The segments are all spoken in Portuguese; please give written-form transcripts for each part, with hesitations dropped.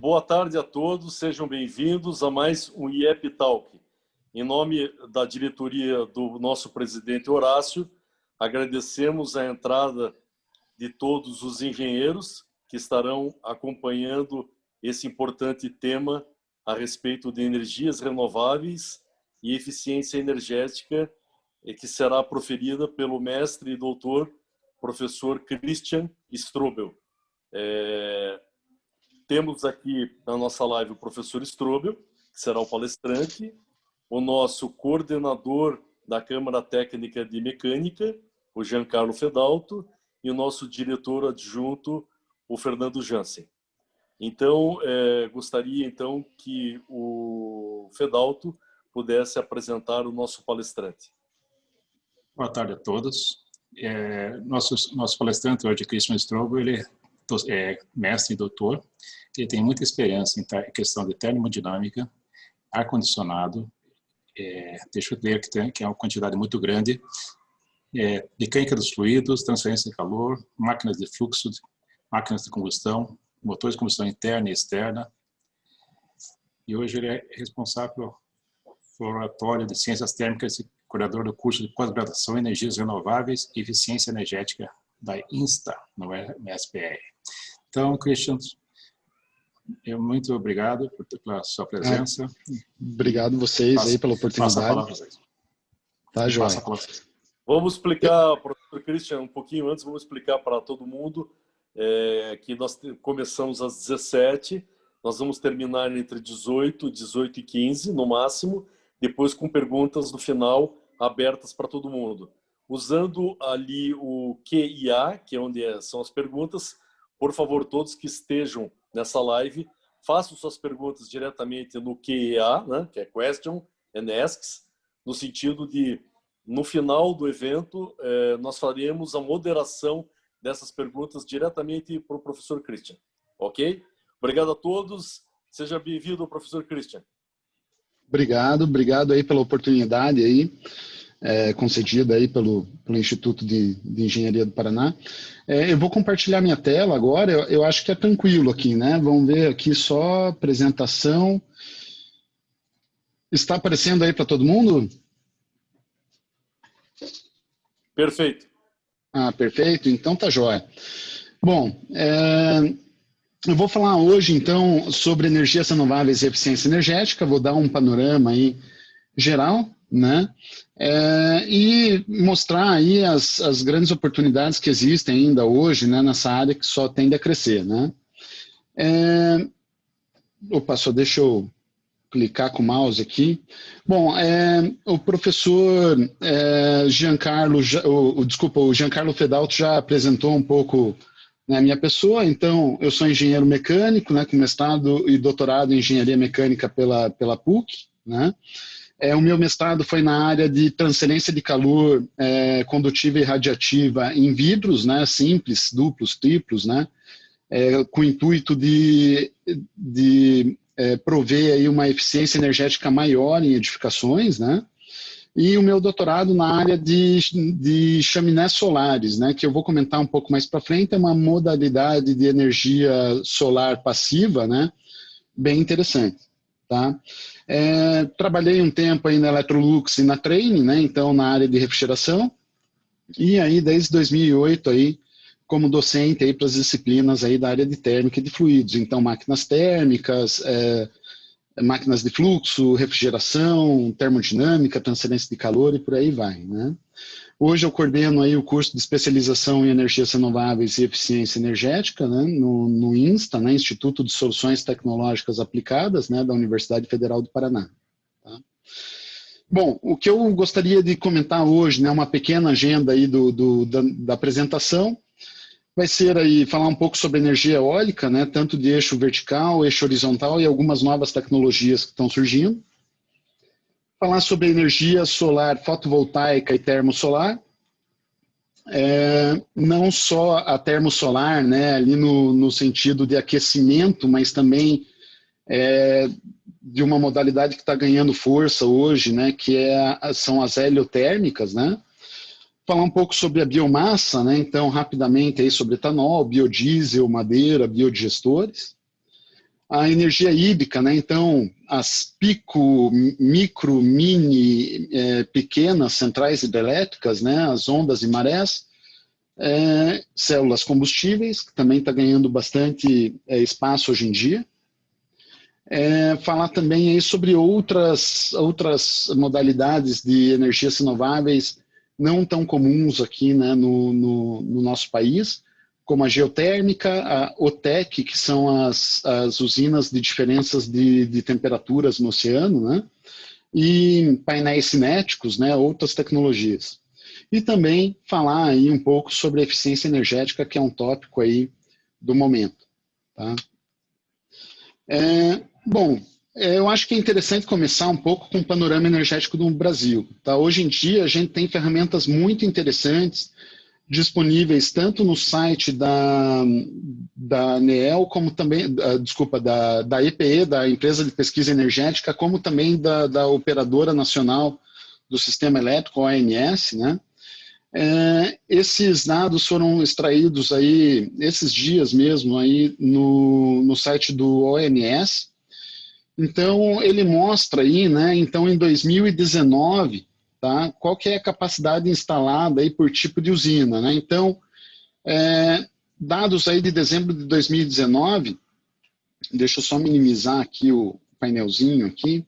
Boa tarde a todos, sejam bem-vindos a mais um IEP Talk. Em nome da diretoria do nosso presidente Horácio, agradecemos a entrada de todos os engenheiros que estarão acompanhando esse importante tema a respeito de energias renováveis e eficiência energética, que será proferida pelo mestre e doutor professor Christian Strobel. Temos aqui na nossa live o professor Strobel, que será o palestrante, o nosso coordenador da Câmara Técnica de Mecânica, o Giancarlo Fedalto, e o nosso diretor adjunto, o Fernando Jansen. Então, gostaria então que o Fedalto pudesse apresentar o nosso palestrante. Boa tarde a todos. Nosso palestrante hoje, Christian Strobel, ele é mestre e doutor. Ele tem muita experiência em questão de termodinâmica, ar-condicionado, deixa eu ver que é uma quantidade muito grande, mecânica dos fluidos, transferência de calor, máquinas de fluxo, máquinas de combustão, motores de combustão interna e externa. E hoje ele é responsável pelo laboratório de ciências térmicas e coordenador do curso de pós-graduação em energias renováveis e eficiência energética da INSTA, no SPR. Então, Christian, muito obrigado pela sua presença. Obrigado vocês aí pela oportunidade. Passa a palavra a vocês. Tá, joia. Vamos explicar, professor Christian, um pouquinho antes, vamos explicar para todo mundo que nós começamos às 17, nós vamos terminar entre 18 e 15, no máximo, depois com perguntas no final abertas para todo mundo. Usando ali o QIA, que é onde são as perguntas, por favor, todos que estejam nessa live, façam suas perguntas diretamente no QIA, né, que é Question and Asks, no sentido de, no final do evento, nós faremos a moderação dessas perguntas diretamente para o professor Christian. Ok? Obrigado a todos. Seja bem-vindo, professor Christian. Obrigado aí pela oportunidade aí, concedida aí pelo Instituto de Engenharia do Paraná. Eu vou compartilhar minha tela agora, eu acho que é tranquilo aqui, né? Vamos ver aqui só apresentação. Está aparecendo aí para todo mundo? Perfeito. Perfeito. Então tá jóia. Bom, eu vou falar hoje, então, sobre energias renováveis e eficiência energética, vou dar um panorama aí geral, né? E mostrar aí as grandes oportunidades que existem ainda hoje, né, nessa área que só tende a crescer, né? Só deixa eu clicar com o mouse aqui. Bom, o professor o Giancarlo Fedalto já apresentou um pouco a minha pessoa. Então, eu sou engenheiro mecânico, né, com mestrado e doutorado em engenharia mecânica pela PUC, né? O meu mestrado foi na área de transferência de calor condutiva e radiativa em vidros, né, simples, duplos, triplos, né, com o intuito de prover aí uma eficiência energética maior em edificações, né? E o meu doutorado na área de chaminés solares, né, que eu vou comentar um pouco mais para frente, é uma modalidade de energia solar passiva, né, bem interessante, tá? Trabalhei um tempo aí na Electrolux e na Trane, né, então na área de refrigeração, e aí desde 2008 aí como docente aí para as disciplinas aí da área de térmica e de fluidos, então máquinas térmicas, máquinas de fluxo, refrigeração, termodinâmica, transferência de calor e por aí vai, né? Hoje eu coordeno aí o curso de especialização em energias renováveis e eficiência energética, né, no INSTA, né, Instituto de Soluções Tecnológicas Aplicadas, né, da Universidade Federal do Paraná. Tá? Bom, o que eu gostaria de comentar hoje, né, uma pequena agenda aí da apresentação, vai ser aí falar um pouco sobre energia eólica, né, tanto de eixo vertical, eixo horizontal e algumas novas tecnologias que estão surgindo. Falar sobre energia solar fotovoltaica e termosolar. Não só a termosolar, né, ali no sentido de aquecimento, mas também de uma modalidade que está ganhando força hoje, né, que são as heliotérmicas, né. Falar um pouco sobre a biomassa, né, então rapidamente aí sobre etanol, biodiesel, madeira, biodigestores. a energia hídrica, né? Então, as pico, micro, mini, pequenas centrais hidrelétricas, né? As ondas e marés, células combustíveis, que também está ganhando bastante espaço hoje em dia. Falar também aí sobre outras modalidades de energias renováveis não tão comuns aqui, né, no nosso país, como a geotérmica, a OTEC, que são as usinas de diferenças de temperaturas no oceano, né, e painéis cinéticos, né, outras tecnologias. E também falar aí um pouco sobre a eficiência energética, que é um tópico aí do momento. Tá? Bom, eu acho que é interessante começar um pouco com o panorama energético do Brasil. Tá? Hoje em dia, a gente tem ferramentas muito interessantes disponíveis tanto no site da ANEEL, como também, da EPE, da Empresa de Pesquisa Energética, como também da Operadora Nacional do Sistema Elétrico, ONS, né? Esses dados foram extraídos aí, esses dias mesmo, aí no site do ONS. Então, ele mostra aí, né, então em 2019, tá, qual que é a capacidade instalada aí por tipo de usina, né? Então, dados aí de dezembro de 2019, deixa eu só minimizar aqui o painelzinho aqui,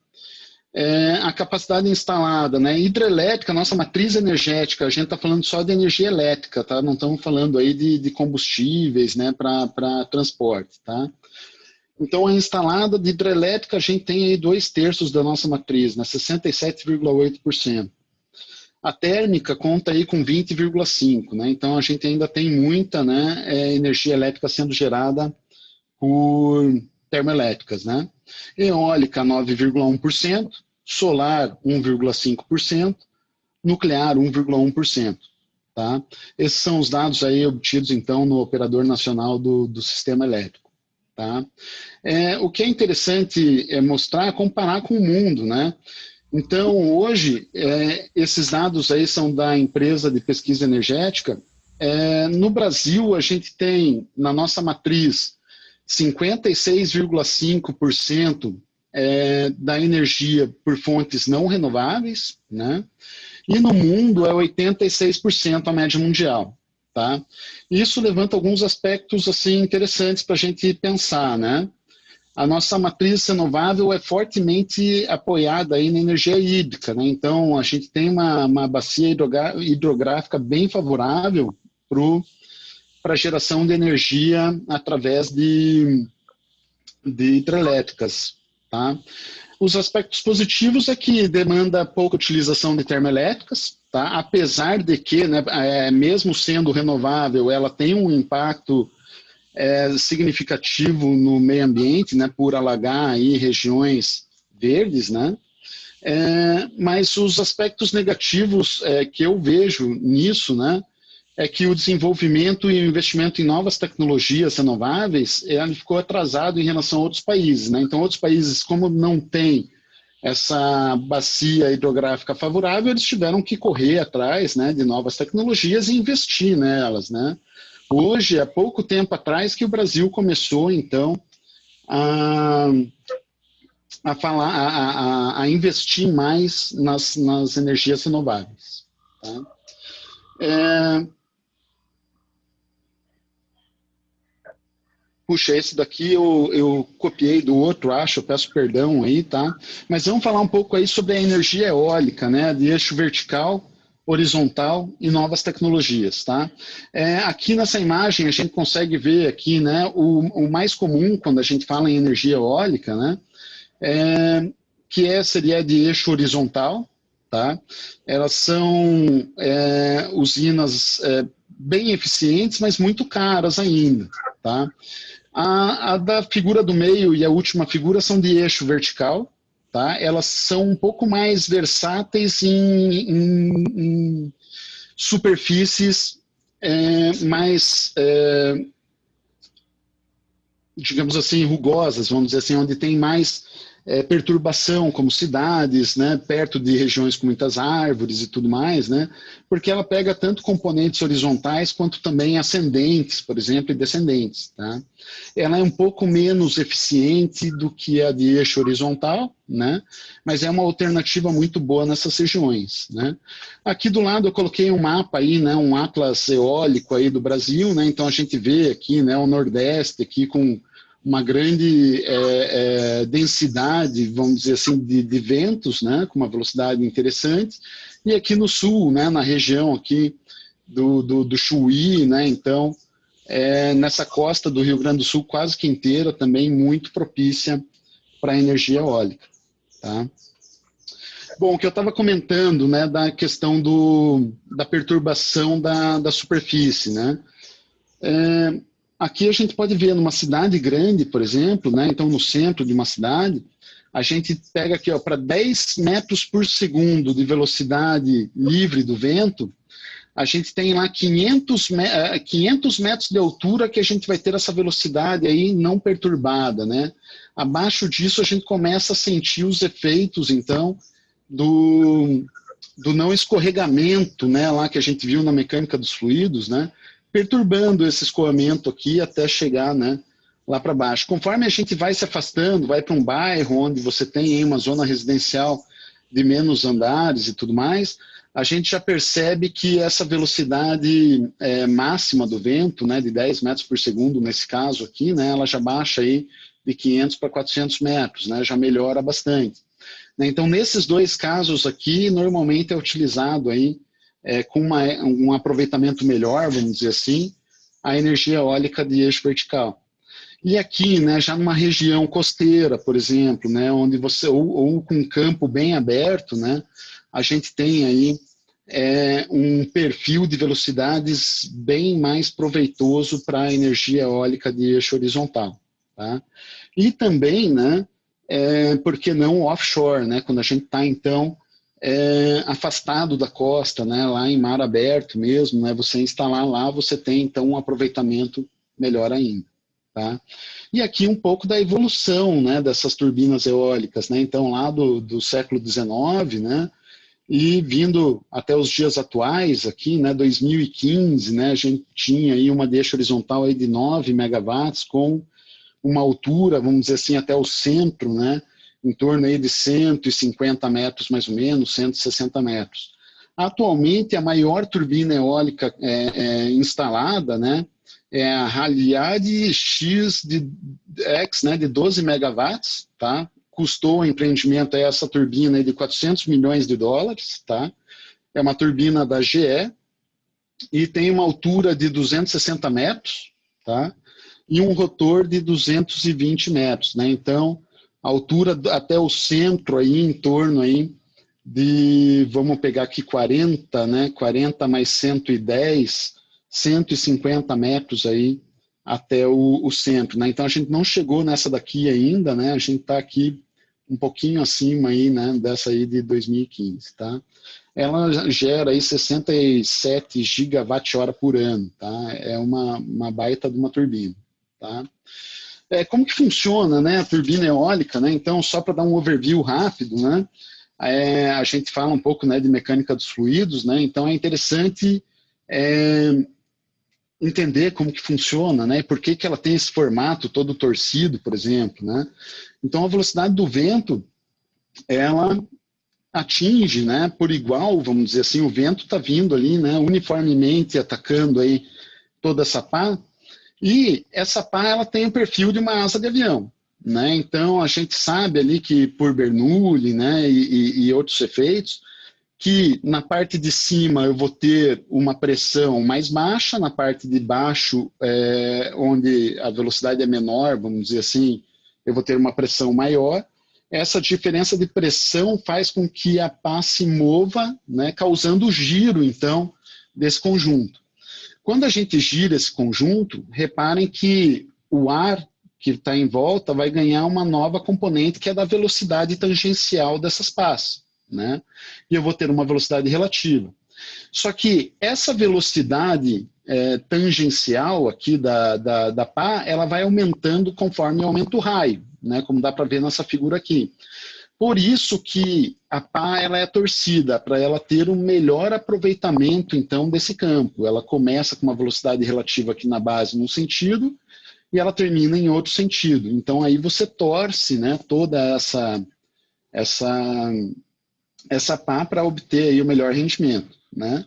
a capacidade instalada, né, hidrelétrica, nossa matriz energética, a gente está falando só de energia elétrica, tá? Não estamos falando aí de combustíveis, né, para transporte, tá? Então, a instalada de hidrelétrica, a gente tem aí 2/3 da nossa matriz, né, 67,8%. A térmica conta aí com 20,5%, né? Então, a gente ainda tem muita, né, energia elétrica sendo gerada por termoelétricas, né? Eólica, 9,1%, solar, 1,5%, nuclear, 1,1%. Tá? Esses são os dados aí obtidos, então, no Operador Nacional do Sistema Elétrico. Tá? O que é interessante mostrar é comparar com o mundo, né? Então, hoje, esses dados aí são da Empresa de Pesquisa Energética. No Brasil, a gente tem, na nossa matriz, 56,5% da energia por fontes não renováveis, né? E no mundo é 86% a média mundial. Tá? Isso levanta alguns aspectos assim, interessantes para a gente pensar, né? A nossa matriz renovável é fortemente apoiada aí na energia hídrica, né? Então, a gente tem uma bacia hidrográfica bem favorável para a geração de energia através de hidrelétricas. Tá? Os aspectos positivos é que demanda pouca utilização de termoelétricas, tá? Apesar de que, né, mesmo sendo renovável, ela tem um impacto significativo no meio ambiente, né, por alagar aí regiões verdes, né? Mas os aspectos negativos que eu vejo nisso, né, é que o desenvolvimento e o investimento em novas tecnologias renováveis ele ficou atrasado em relação a outros países, né? Então, outros países, como não têm essa bacia hidrográfica favorável, eles tiveram que correr atrás, né, de novas tecnologias e investir nelas, né? Hoje, há pouco tempo atrás, que o Brasil começou, então, a investir mais nas energias renováveis. Tá? Puxa, esse daqui eu copiei do outro, acho, eu peço perdão aí, tá? Mas vamos falar um pouco aí sobre a energia eólica, né, de eixo vertical, horizontal e novas tecnologias, tá? Aqui nessa imagem a gente consegue ver aqui, né, o mais comum quando a gente fala em energia eólica, né, que seria de eixo horizontal, tá? Elas são usinas bem eficientes, mas muito caras ainda, tá? A da figura do meio e a última figura são de eixo vertical, tá? Elas são um pouco mais versáteis em superfícies mais, digamos assim, rugosas, vamos dizer assim, onde tem mais perturbação, como cidades, né, perto de regiões com muitas árvores e tudo mais, né, porque ela pega tanto componentes horizontais quanto também ascendentes, por exemplo, e descendentes. Tá? Ela é um pouco menos eficiente do que a de eixo horizontal, né, mas é uma alternativa muito boa nessas regiões. Né. Aqui do lado eu coloquei um mapa aí, né, um atlas eólico aí do Brasil, né, então a gente vê aqui, né, o Nordeste aqui com uma grande densidade, vamos dizer assim, de ventos, né, com uma velocidade interessante, e aqui no sul, né, na região aqui do Chuí, né, então, nessa costa do Rio Grande do Sul quase que inteira, também muito propícia para a energia eólica. Tá? Bom, o que eu estava comentando, né, da questão da perturbação da superfície, né, aqui a gente pode ver numa cidade grande, por exemplo, né, então no centro de uma cidade, a gente pega aqui para 10 metros por segundo de velocidade livre do vento, a gente tem lá 500 metros de altura que a gente vai ter essa velocidade aí não perturbada, né? Abaixo disso a gente começa a sentir os efeitos, então, do não escorregamento, né, lá que a gente viu na mecânica dos fluidos, né, perturbando esse escoamento aqui até chegar, né, lá para baixo. Conforme a gente vai se afastando, vai para um bairro onde você tem aí uma zona residencial de menos andares e tudo mais, a gente já percebe que essa velocidade máxima do vento, né, de 10 metros por segundo nesse caso aqui, né, ela já baixa aí de 500 para 400 metros, né, já melhora bastante. Então, nesses dois casos aqui, normalmente é utilizado aí, com um aproveitamento melhor, vamos dizer assim, a energia eólica de eixo vertical. E aqui, né, já numa região costeira, por exemplo, né, onde você, ou com um campo bem aberto, né, a gente tem aí um perfil de velocidades bem mais proveitoso para a energia eólica de eixo horizontal. Tá? E também, né, por que não offshore, né, quando a gente está, então, afastado da costa, né, lá em mar aberto mesmo, né, você instalar lá, você tem, então, um aproveitamento melhor ainda. Tá? E aqui um pouco da evolução, né, dessas turbinas eólicas, né, então lá do século XIX, né, e vindo até os dias atuais aqui, né, 2015, né, a gente tinha aí uma deixa horizontal aí de 9 megawatts com uma altura, vamos dizer assim, até o centro, né, em torno aí de 150 metros mais ou menos, 160 metros. Atualmente a maior turbina eólica instalada, né, é a Haliade X né, de 12 megawatts, tá? Custou o empreendimento essa turbina aí de 400 milhões de dólares, tá? É uma turbina da GE e tem uma altura de 260 metros, tá? E um rotor de 220 metros, né? Então, a altura até o centro aí, em torno aí de, vamos pegar aqui 40, né? 40 mais 110, 150 metros aí até o centro, né? Então a gente não chegou nessa daqui ainda, né? A gente está aqui um pouquinho acima aí, né? Dessa aí de 2015, tá? Ela gera aí 67 gigawatt-hora por ano, tá? É uma baita de uma turbina, tá? Como que funciona, né? A turbina eólica, né? Então só para dar um overview rápido, né? A gente fala um pouco, né, de mecânica dos fluidos, né? Então é interessante entender como que funciona, né? Por que ela tem esse formato todo torcido, por exemplo, né? Então a velocidade do vento, ela atinge, né, por igual, vamos dizer assim, o vento está vindo ali, né, uniformemente atacando aí toda essa pá, e essa pá ela tem o perfil de uma asa de avião, né? Então a gente sabe ali que por Bernoulli, né, e outros efeitos, que na parte de cima eu vou ter uma pressão mais baixa, na parte de baixo, onde a velocidade é menor, vamos dizer assim, eu vou ter uma pressão maior. Essa diferença de pressão faz com que a pá se mova, né, causando o giro, então, desse conjunto. Quando a gente gira esse conjunto, reparem que o ar que está em volta vai ganhar uma nova componente, que é da velocidade tangencial dessas pás. Né? E eu vou ter uma velocidade relativa. Só que essa velocidade tangencial aqui da pá, ela vai aumentando conforme aumenta o raio. né, como dá para ver nessa figura aqui. Por isso que a pá ela é torcida, para ela ter um melhor aproveitamento, então, desse campo. Ela começa com uma velocidade relativa aqui na base num sentido, e ela termina em outro sentido. Então, aí você torce, né, toda essa pá para obter aí o melhor rendimento, né?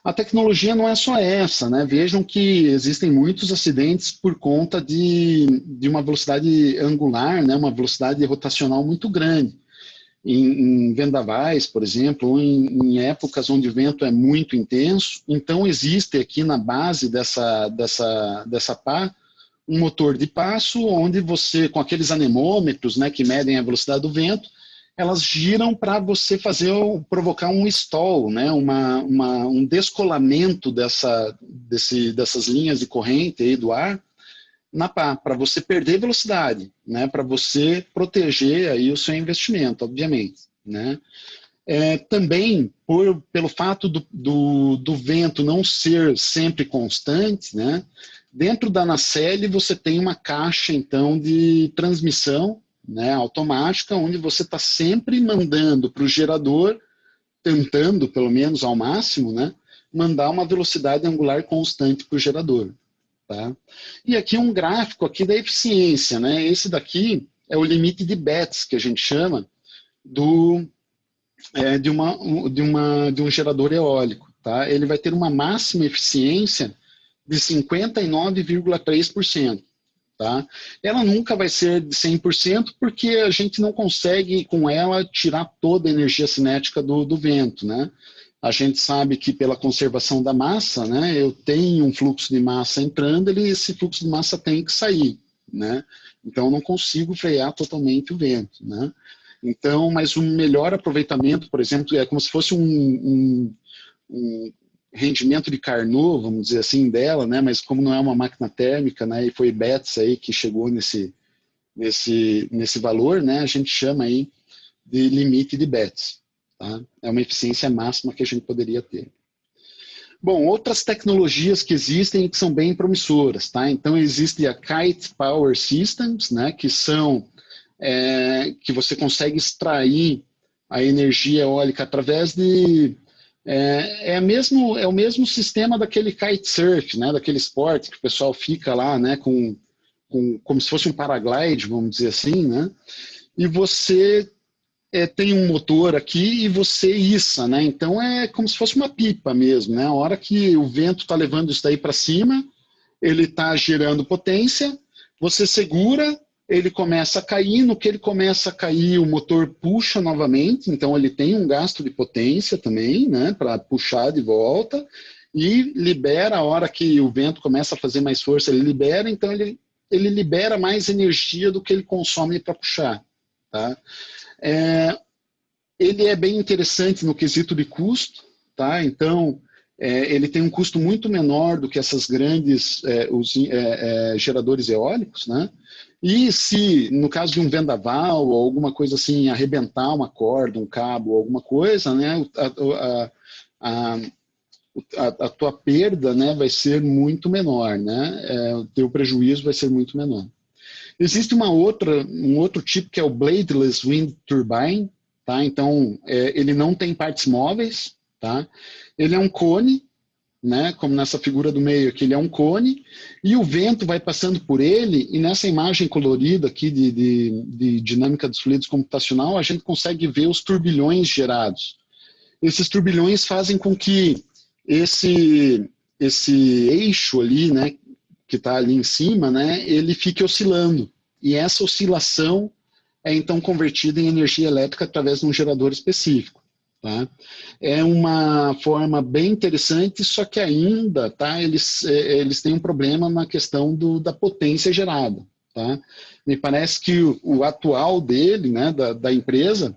A tecnologia não é só essa, né? Vejam que existem muitos acidentes por conta de uma velocidade angular, né? Uma velocidade rotacional muito grande. Em vendavais, por exemplo, ou em épocas onde o vento é muito intenso. Então, existe aqui na base dessa pá um motor de passo, onde você, com aqueles anemômetros, né, que medem a velocidade do vento, elas giram para você provocar um stall, né, um descolamento dessas linhas de corrente aí do ar na pá, para você perder velocidade, né, para você proteger aí o seu investimento, obviamente, né. Também, pelo fato do vento não ser sempre constante, né, dentro da nacelle você tem uma caixa, então, de transmissão, né, automática, onde você está sempre mandando para o gerador, tentando, pelo menos ao máximo, né, mandar uma velocidade angular constante para o gerador. Tá? E aqui um gráfico aqui da eficiência, né? Esse daqui é o limite de Betz, que a gente chama, de um gerador eólico. Tá? Ele vai ter uma máxima eficiência de 59,3%. Tá? Ela nunca vai ser de 100% porque a gente não consegue com ela tirar toda a energia cinética do vento, né? A gente sabe que pela conservação da massa, né, eu tenho um fluxo de massa entrando, esse fluxo de massa tem que sair, né? Então eu não consigo frear totalmente o vento, né? Então, mas um melhor aproveitamento, por exemplo, é como se fosse um rendimento de Carnot, vamos dizer assim, dela, né? Mas como não é uma máquina térmica, né? E foi Betz aí que chegou nesse valor, né? A gente chama aí de limite de Betz. Tá? É uma eficiência máxima que a gente poderia ter. Bom, outras tecnologias que existem e que são bem promissoras. Tá? Então, existe a Kite Power Systems, né, que você consegue extrair a energia eólica através de... É o mesmo sistema daquele kitesurf, né, daquele esporte que o pessoal fica lá, né, como se fosse um paraglide, vamos dizer assim, né, e você... tem um motor aqui e você issa, né? Então é como se fosse uma pipa mesmo, né? A hora que o vento está levando isso daí para cima, ele está gerando potência, você segura, ele começa a cair, no que ele começa a cair, o motor puxa novamente, então ele tem um gasto de potência também, né? Para puxar de volta, e libera, a hora que o vento começa a fazer mais força, ele libera, então ele libera mais energia do que ele consome para puxar, tá? Ele é bem interessante no quesito de custo, tá? Então, ele tem um custo muito menor do que essas grandes geradores eólicos, né? E se, no caso de um vendaval ou alguma coisa assim, arrebentar uma corda, um cabo, alguma coisa, né? A tua perda, né, vai ser muito menor, né? O teu prejuízo vai ser muito menor. Existe um outro tipo que é o Bladeless Wind Turbine, tá? Então, ele não tem partes móveis, tá? Ele é um cone, né? Como nessa figura do meio aqui, ele é um cone, e o vento vai passando por ele, e nessa imagem colorida aqui de dinâmica dos fluidos computacional, a gente consegue ver os turbilhões gerados. Esses turbilhões fazem com que esse eixo ali, né, que está ali em cima, né, ele fique oscilando. E essa oscilação é então convertida em energia elétrica através de um gerador específico. Tá? É uma forma bem interessante, só que ainda tá, eles têm um problema na questão da potência gerada. Tá? Me parece que o atual dele, né, da empresa,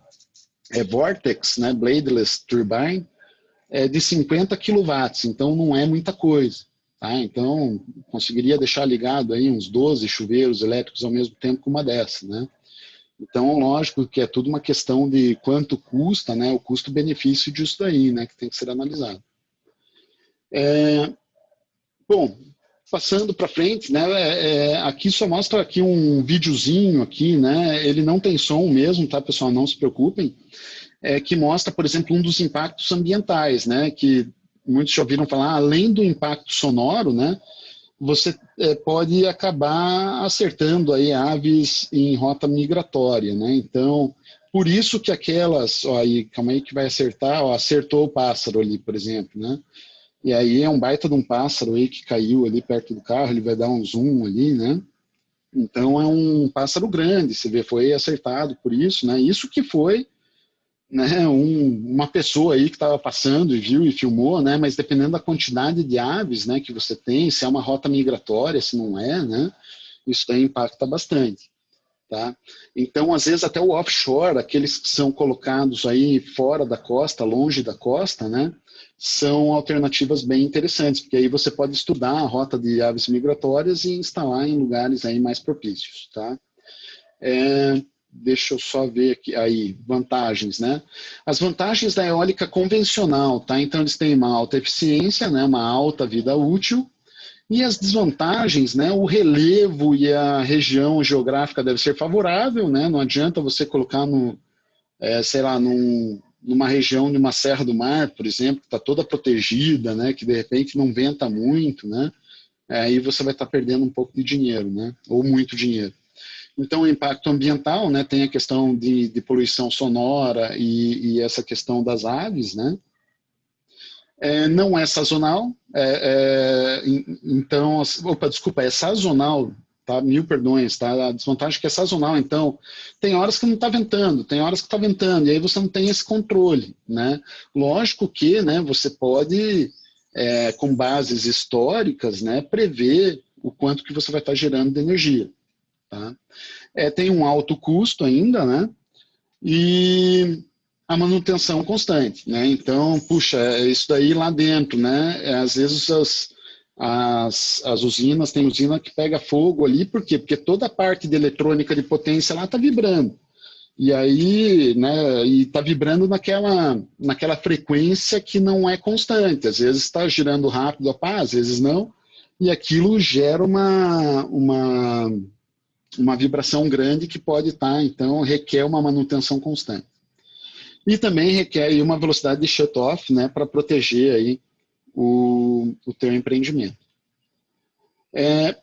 é Vortex, né, Bladeless Turbine, é de 50 kW, então não é muita coisa. Tá? Então, conseguiria deixar ligado aí uns 12 chuveiros elétricos ao mesmo tempo com uma dessa, né? Então, lógico que é tudo uma questão de quanto custa, né? O custo-benefício disso daí, né? Que tem que ser analisado. Bom, passando para frente, né? Aqui só mostra aqui um videozinho aqui, né? Ele não tem som mesmo, tá, pessoal? Não se preocupem. Que mostra, por exemplo, um dos impactos ambientais, né? Que muitos já ouviram falar, além do impacto sonoro, né? Você pode acabar acertando aí aves em rota migratória, né? Então, por isso que aquelas, ó, aí, calma aí que vai acertar, ó, acertou o pássaro ali, por exemplo, né? E aí é um baita de um pássaro aí que caiu ali perto do carro, ele vai dar um zoom ali, né? Então é um pássaro grande, você vê, foi acertado por isso, né? Isso que foi, né, uma pessoa aí que estava passando e viu e filmou, né? Mas dependendo da quantidade de aves, né, que você tem, se é uma rota migratória, se não é, né? Isso daí impacta bastante. Tá? Então, às vezes, até o offshore, aqueles que são colocados aí fora da costa, longe da costa, né, são alternativas bem interessantes, porque aí você pode estudar a rota de aves migratórias e instalar em lugares aí mais propícios. Tá? Deixa eu só ver aqui, aí, vantagens, né? As vantagens da eólica convencional, tá? Então, eles têm uma alta eficiência, né, uma alta vida útil. E as desvantagens, né? O relevo e a região geográfica deve ser favorável, né? Não adianta você colocar sei lá, numa região de uma Serra do Mar, por exemplo, que está toda protegida, né? Que de repente não venta muito, né? Aí você vai estar perdendo um pouco de dinheiro, né? Ou muito dinheiro. Então, o impacto ambiental, né? Tem a questão de poluição sonora e essa questão das aves, né? Não é sazonal, então, desculpa, é sazonal, tá? Mil perdões, tá? A desvantagem é que é sazonal, então, tem horas que não está ventando, tem horas que está ventando, e aí você não tem esse controle, né? Lógico que, né, você pode, com bases históricas, né, prever o quanto que você vai estar gerando de energia, tá? Tem um alto custo ainda, né? E a manutenção constante, né? Então, puxa, isso daí lá dentro, né? Às vezes as usinas, tem usina que pega fogo ali, por quê? Porque toda a parte de eletrônica de potência lá está vibrando. E aí, né, e está vibrando naquela frequência que não é constante. Às vezes está girando rápido, às vezes não, e aquilo gera uma vibração grande que pode estar, então, requer uma manutenção constante. E também requer aí uma velocidade de shut-off, né, para proteger aí o teu empreendimento.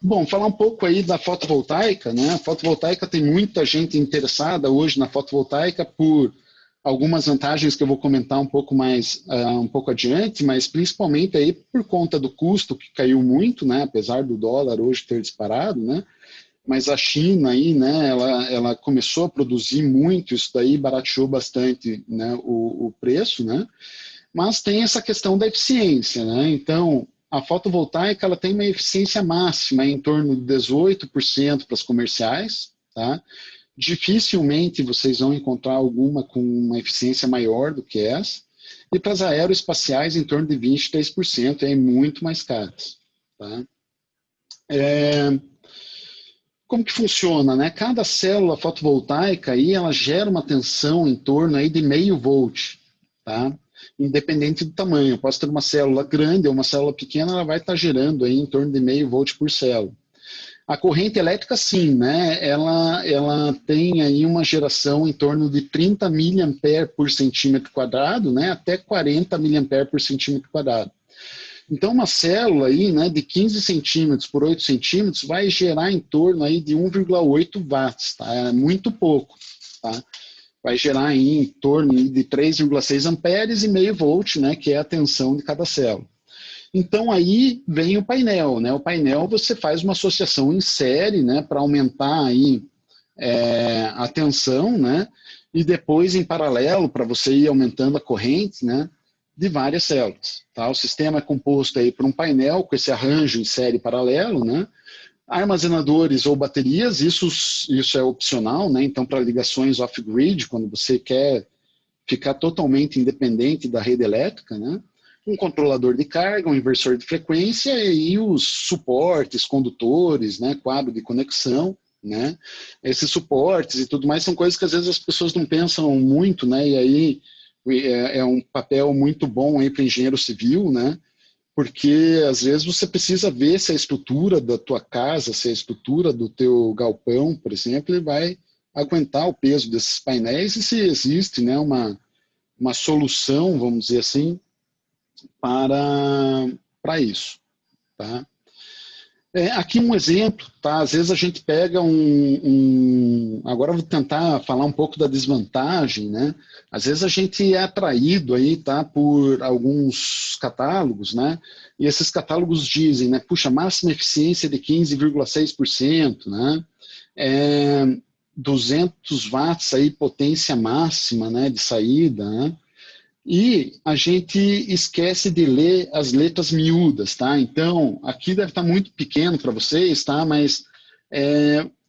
Bom, falar um pouco aí da fotovoltaica, né? A fotovoltaica tem muita gente interessada hoje na fotovoltaica por algumas vantagens que eu vou comentar um pouco mais, um pouco adiante, mas principalmente aí por conta do custo que caiu muito, né? Apesar do dólar hoje ter disparado, né? Mas a China aí, né, ela começou a produzir muito, isso daí barateou bastante, né, o preço, né, mas tem essa questão da eficiência, né, então a fotovoltaica ela tem uma eficiência máxima em torno de 18% para as comerciais, tá? Dificilmente vocês vão encontrar alguma com uma eficiência maior do que essa, e para as aeroespaciais em torno de 23%, é muito mais caras, tá? Como que funciona, né? Cada célula fotovoltaica aí, ela gera uma tensão em torno aí de 0,5 volt, tá? Independente do tamanho. Eu posso ter uma célula grande ou uma célula pequena, ela vai estar gerando aí em torno de 0,5 volt por célula. A corrente elétrica, sim, né? Ela tem aí uma geração em torno de 30 mA por centímetro quadrado, né? Até 40 mA por centímetro quadrado. Então, uma célula aí, né, de 15 centímetros por 8 centímetros vai gerar em torno aí de 1,8 watts, tá? É muito pouco, tá? Vai gerar aí em torno de 3,6 amperes e 0,5 volt, né, que é a tensão de cada célula. Então, aí vem o painel, né? O painel você faz uma associação em série, né, para aumentar aí a tensão, né? E depois, em paralelo, para você ir aumentando a corrente, né? De várias células. Tá? O sistema é composto aí por um painel com esse arranjo em série paralelo, né? Armazenadores ou baterias, isso é opcional, né? Então, para ligações off-grid, quando você quer ficar totalmente independente da rede elétrica, né? Um controlador de carga, um inversor de frequência e os suportes, condutores, né? Quadro de conexão, né? Esses suportes e tudo mais são coisas que às vezes as pessoas não pensam muito, né? E aí é um papel muito bom aí para engenheiro civil, né? porque às vezes você precisa ver se a estrutura da tua casa, se a estrutura do teu galpão, por exemplo, ele vai aguentar o peso desses painéis e se existe, né, uma solução, vamos dizer assim, para isso. Tá? Aqui um exemplo, tá? Às vezes a gente pega agora eu vou tentar falar um pouco da desvantagem, né? Às vezes a gente é atraído aí, tá, por alguns catálogos, né? E esses catálogos dizem, né? Puxa, máxima eficiência de 15,6%, né? 200 watts aí, potência máxima, né, de saída, né? E a gente esquece de ler as letras miúdas, tá? Então, aqui deve estar muito pequeno para vocês, tá? Mas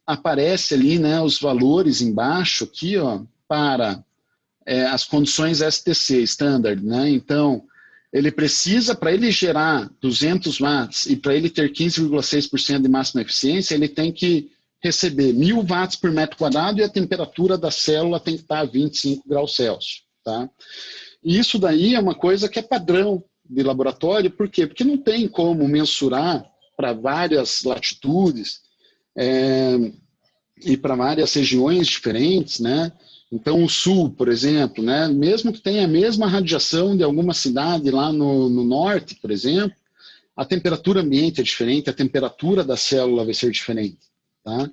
aparece ali, né, os valores embaixo aqui, ó, para as condições STC, Standard, né? Então, ele precisa, para ele gerar 200 watts e para ele ter 15,6% de máxima eficiência, ele tem que receber 1.000 watts por metro quadrado e a temperatura da célula tem que estar a 25 graus Celsius, tá? E isso daí é uma coisa que é padrão de laboratório, por quê? Porque não tem como mensurar para várias latitudes e para várias regiões diferentes, né? Então, o sul, por exemplo, né? Mesmo que tenha a mesma radiação de alguma cidade lá no norte, por exemplo, a temperatura ambiente é diferente, a temperatura da célula vai ser diferente. Tá?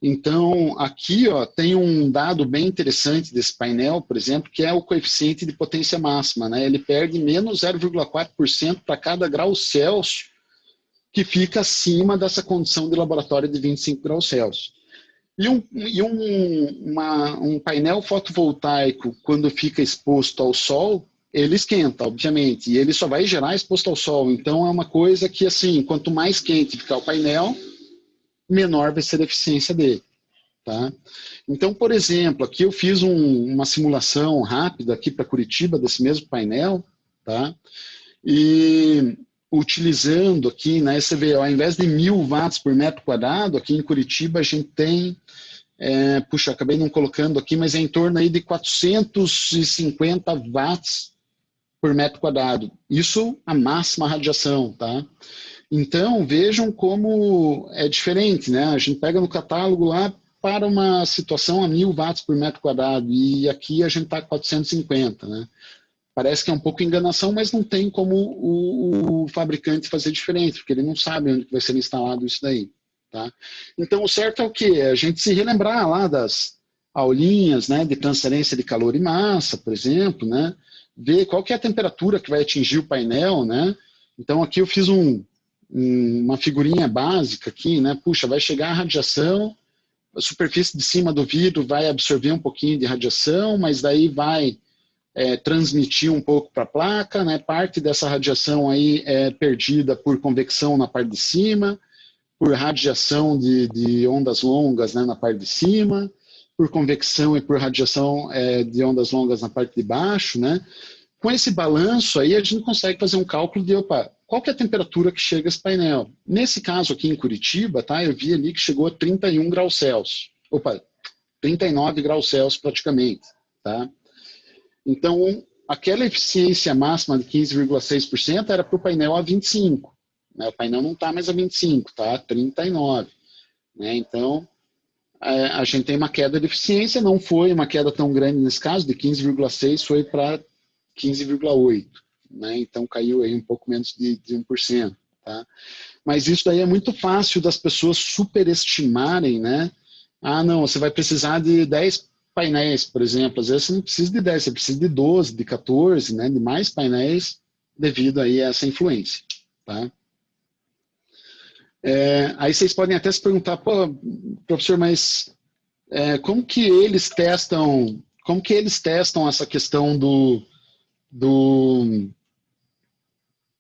Então, aqui ó, tem um dado bem interessante desse painel, por exemplo, que é o coeficiente de potência máxima. Né? Ele perde menos 0,4% para cada grau Celsius que fica acima dessa condição de laboratório de 25 graus Celsius. E um painel fotovoltaico, quando fica exposto ao sol, ele esquenta, obviamente, e ele só vai gerar exposto ao sol. Então, é uma coisa que, assim, quanto mais quente ficar o painel, menor vai ser a eficiência dele. Tá? Então, por exemplo, aqui eu fiz uma simulação rápida aqui para Curitiba desse mesmo painel, tá? E utilizando aqui, né, você vê, ao invés de 1.000 watts por metro quadrado, aqui em Curitiba a gente tem, puxa, acabei não colocando aqui, mas é em torno aí de 450 watts por metro quadrado. Isso a máxima radiação, tá? Então, vejam como é diferente, né? A gente pega no catálogo lá para uma situação a 1.000 watts por metro quadrado e aqui a gente está 450, né? Parece que é um pouco enganação, mas não tem como o fabricante fazer diferente, porque ele não sabe onde vai ser instalado isso daí, tá? Então, o certo é o quê? A gente se relembrar lá das aulinhas, né, de transferência de calor e massa, por exemplo, né? Ver qual que é a temperatura que vai atingir o painel, né? Então, aqui eu fiz uma figurinha básica aqui, né? Puxa, vai chegar a radiação, a superfície de cima do vidro vai absorver um pouquinho de radiação, mas daí vai transmitir um pouco para a placa, né? Parte dessa radiação aí é perdida por convecção na parte de cima, por radiação de ondas longas, né, na parte de cima, por convecção e por radiação de ondas longas na parte de baixo, né? Com esse balanço aí a gente consegue fazer um cálculo de, qual que é a temperatura que chega esse painel? Nesse caso aqui em Curitiba, tá? Eu vi ali que chegou a 31 graus Celsius. 39 graus Celsius praticamente, tá? Então, aquela eficiência máxima de 15,6% era para o painel a 25. Né? O painel não está mais a 25, está a 39. Né? Então, a gente tem uma queda de eficiência, não foi uma queda tão grande nesse caso, de 15,6 foi para 15,8. Né? Então, caiu aí um pouco menos de 1%. Tá? Mas isso daí é muito fácil das pessoas superestimarem, né? Ah, não, você vai precisar de 10 painéis, por exemplo. Às vezes você não precisa de 10, você precisa de 12, de 14, né? De mais painéis devido aí a essa influência. Tá? Aí vocês podem até se perguntar, pô, professor, mas como que eles testam essa questão do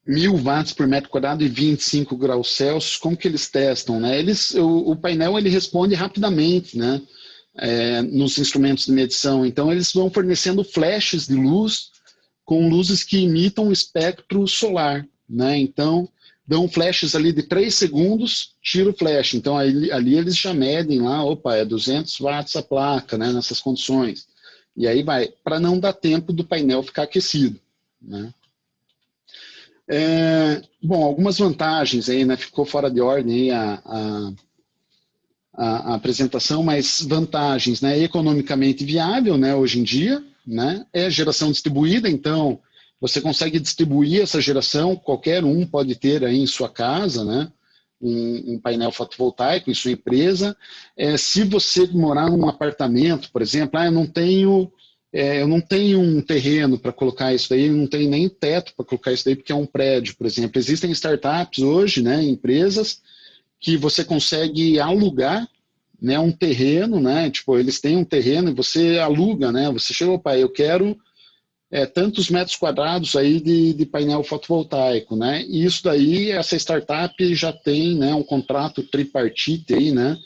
1.000 watts por metro quadrado e 25 graus Celsius, como que eles testam, né? O painel ele responde rapidamente, né? Nos instrumentos de medição. Então, eles vão fornecendo flashes de luz com luzes que imitam o espectro solar, né? Então, dão flashes ali de 3 segundos, tira o flash. Então, ali eles já medem lá, é 200 watts a placa, né? Nessas condições. E aí vai, para não dar tempo do painel ficar aquecido, né? Bom, algumas vantagens aí, né? Ficou fora de ordem aí a apresentação, mas vantagens, né? Economicamente viável, né? Hoje em dia, né? É geração distribuída, então você consegue distribuir essa geração, qualquer um pode ter aí em sua casa, né? Um painel fotovoltaico em sua empresa. Se você morar num apartamento, por exemplo, eu não tenho um terreno para colocar isso daí, eu não tenho nem teto para colocar isso daí, porque é um prédio, por exemplo. Existem startups hoje, né, empresas, que você consegue alugar, né, um terreno, né, tipo, eles têm um terreno e você aluga, né, você chega, opa, eu quero tantos metros quadrados aí de painel fotovoltaico, né, e isso daí, essa startup já tem, né, um contrato tripartite aí, né,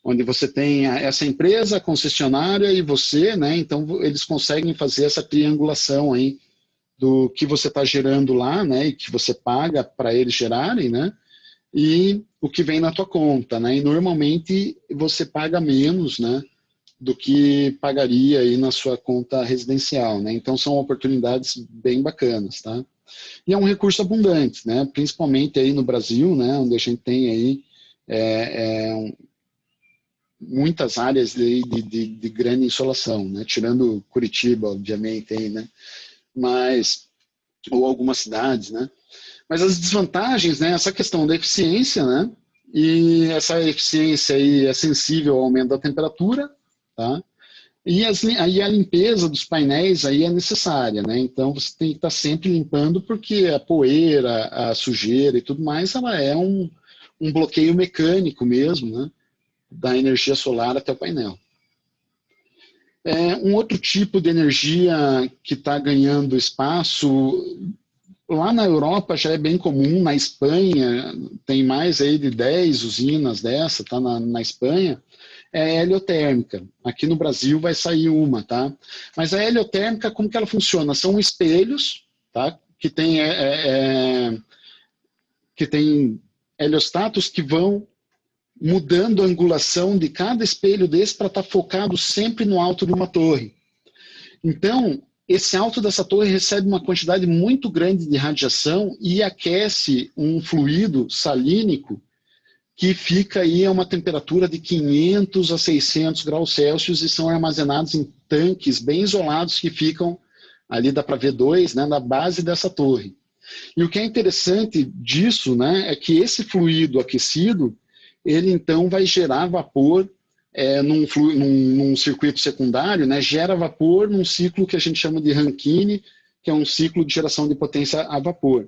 onde você tem essa empresa, a concessionária e você, né, então eles conseguem fazer essa triangulação aí do que você está gerando lá, né, e que você paga para eles gerarem, né, e o que vem na tua conta, né? E normalmente você paga menos, né, do que pagaria aí na sua conta residencial, né? Então são oportunidades bem bacanas, tá? E é um recurso abundante, né? Principalmente aí no Brasil, né, onde a gente tem aí muitas áreas de grande insolação, né? Tirando Curitiba, obviamente, aí, né? Mas ou algumas cidades, né? Mas as desvantagens, né, essa questão da eficiência, né, e essa eficiência aí é sensível ao aumento da temperatura, tá? E aí a limpeza dos painéis aí é necessária, né? Então você tem que estar sempre limpando porque a poeira, a sujeira e tudo mais, ela é um bloqueio mecânico mesmo, né, da energia solar até o painel. Um outro tipo de energia que está ganhando espaço lá na Europa já é bem comum, na Espanha tem mais aí de 10 usinas dessa, tá, na Espanha, é heliotérmica. Aqui no Brasil vai sair uma, tá? Mas a heliotérmica, como que ela funciona? São espelhos, tá? Que tem heliostatos que vão mudando a angulação de cada espelho desse para estar focado sempre no alto de uma torre. Então, esse alto dessa torre recebe uma quantidade muito grande de radiação e aquece um fluido salínico que fica aí a uma temperatura de 500 a 600 graus Celsius e são armazenados em tanques bem isolados que ficam, ali dá para ver dois, né, na base dessa torre. E o que é interessante disso, né, é que esse fluido aquecido, ele então vai gerar vapor num circuito secundário, né, gera vapor num ciclo que a gente chama de Rankine, que é um ciclo de geração de potência a vapor,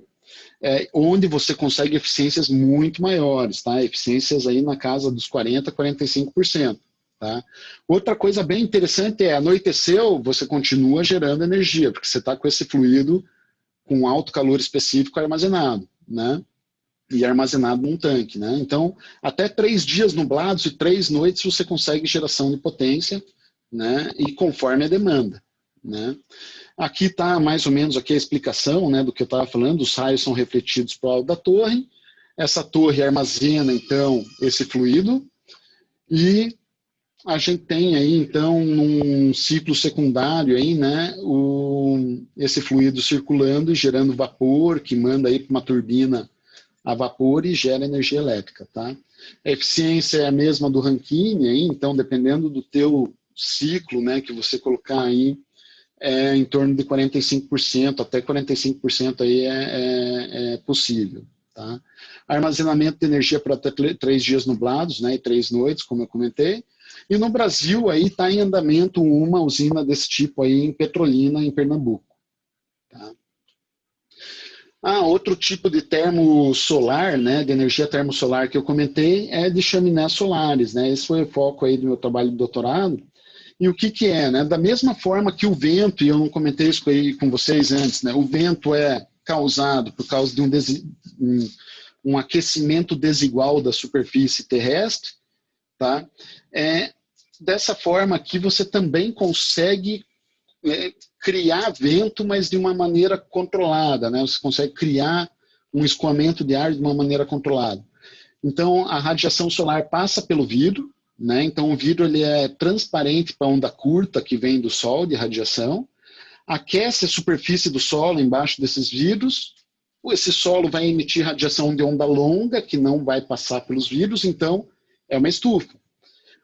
onde você consegue eficiências muito maiores, tá? Eficiências aí na casa dos 40% a 45%. Tá? Outra coisa bem interessante anoiteceu, você continua gerando energia, porque você está com esse fluido com alto calor específico armazenado, né? E armazenado num tanque, né? Então, até 3 dias nublados e 3 noites você consegue geração de potência, né? E conforme a demanda, né? Aqui está mais ou menos aqui a explicação, né, do que eu estava falando. Os raios são refletidos para o alto da torre. Essa torre armazena, então, esse fluido. E a gente tem aí, então, num ciclo secundário, aí, né, esse fluido circulando e gerando vapor, que manda aí para uma turbina a vapor e gera energia elétrica, tá? A eficiência é a mesma do Rankine, aí, então, dependendo do teu ciclo, né, que você colocar aí, em torno de 45%, até 45% aí é possível, tá? Armazenamento de energia para até 3 dias nublados, né, e 3 noites, como eu comentei. E no Brasil aí está em andamento uma usina desse tipo aí em Petrolina, em Pernambuco, tá? Outro tipo de termosolar, né, de energia termosolar que eu comentei é de chaminés solares, né? Esse foi o foco aí do meu trabalho de doutorado. E o que é, né? Da mesma forma que o vento, e eu não comentei isso aí com vocês antes, né? O vento é causado por causa de um aquecimento desigual da superfície terrestre, tá? Dessa forma aqui você também consegue criar vento, mas de uma maneira controlada, né? Você consegue criar um escoamento de ar de uma maneira controlada. Então, a radiação solar passa pelo vidro, né? Então, o vidro ele é transparente para a onda curta que vem do Sol, de radiação, aquece a superfície do solo embaixo desses vidros, esse solo vai emitir radiação de onda longa, que não vai passar pelos vidros, então é uma estufa.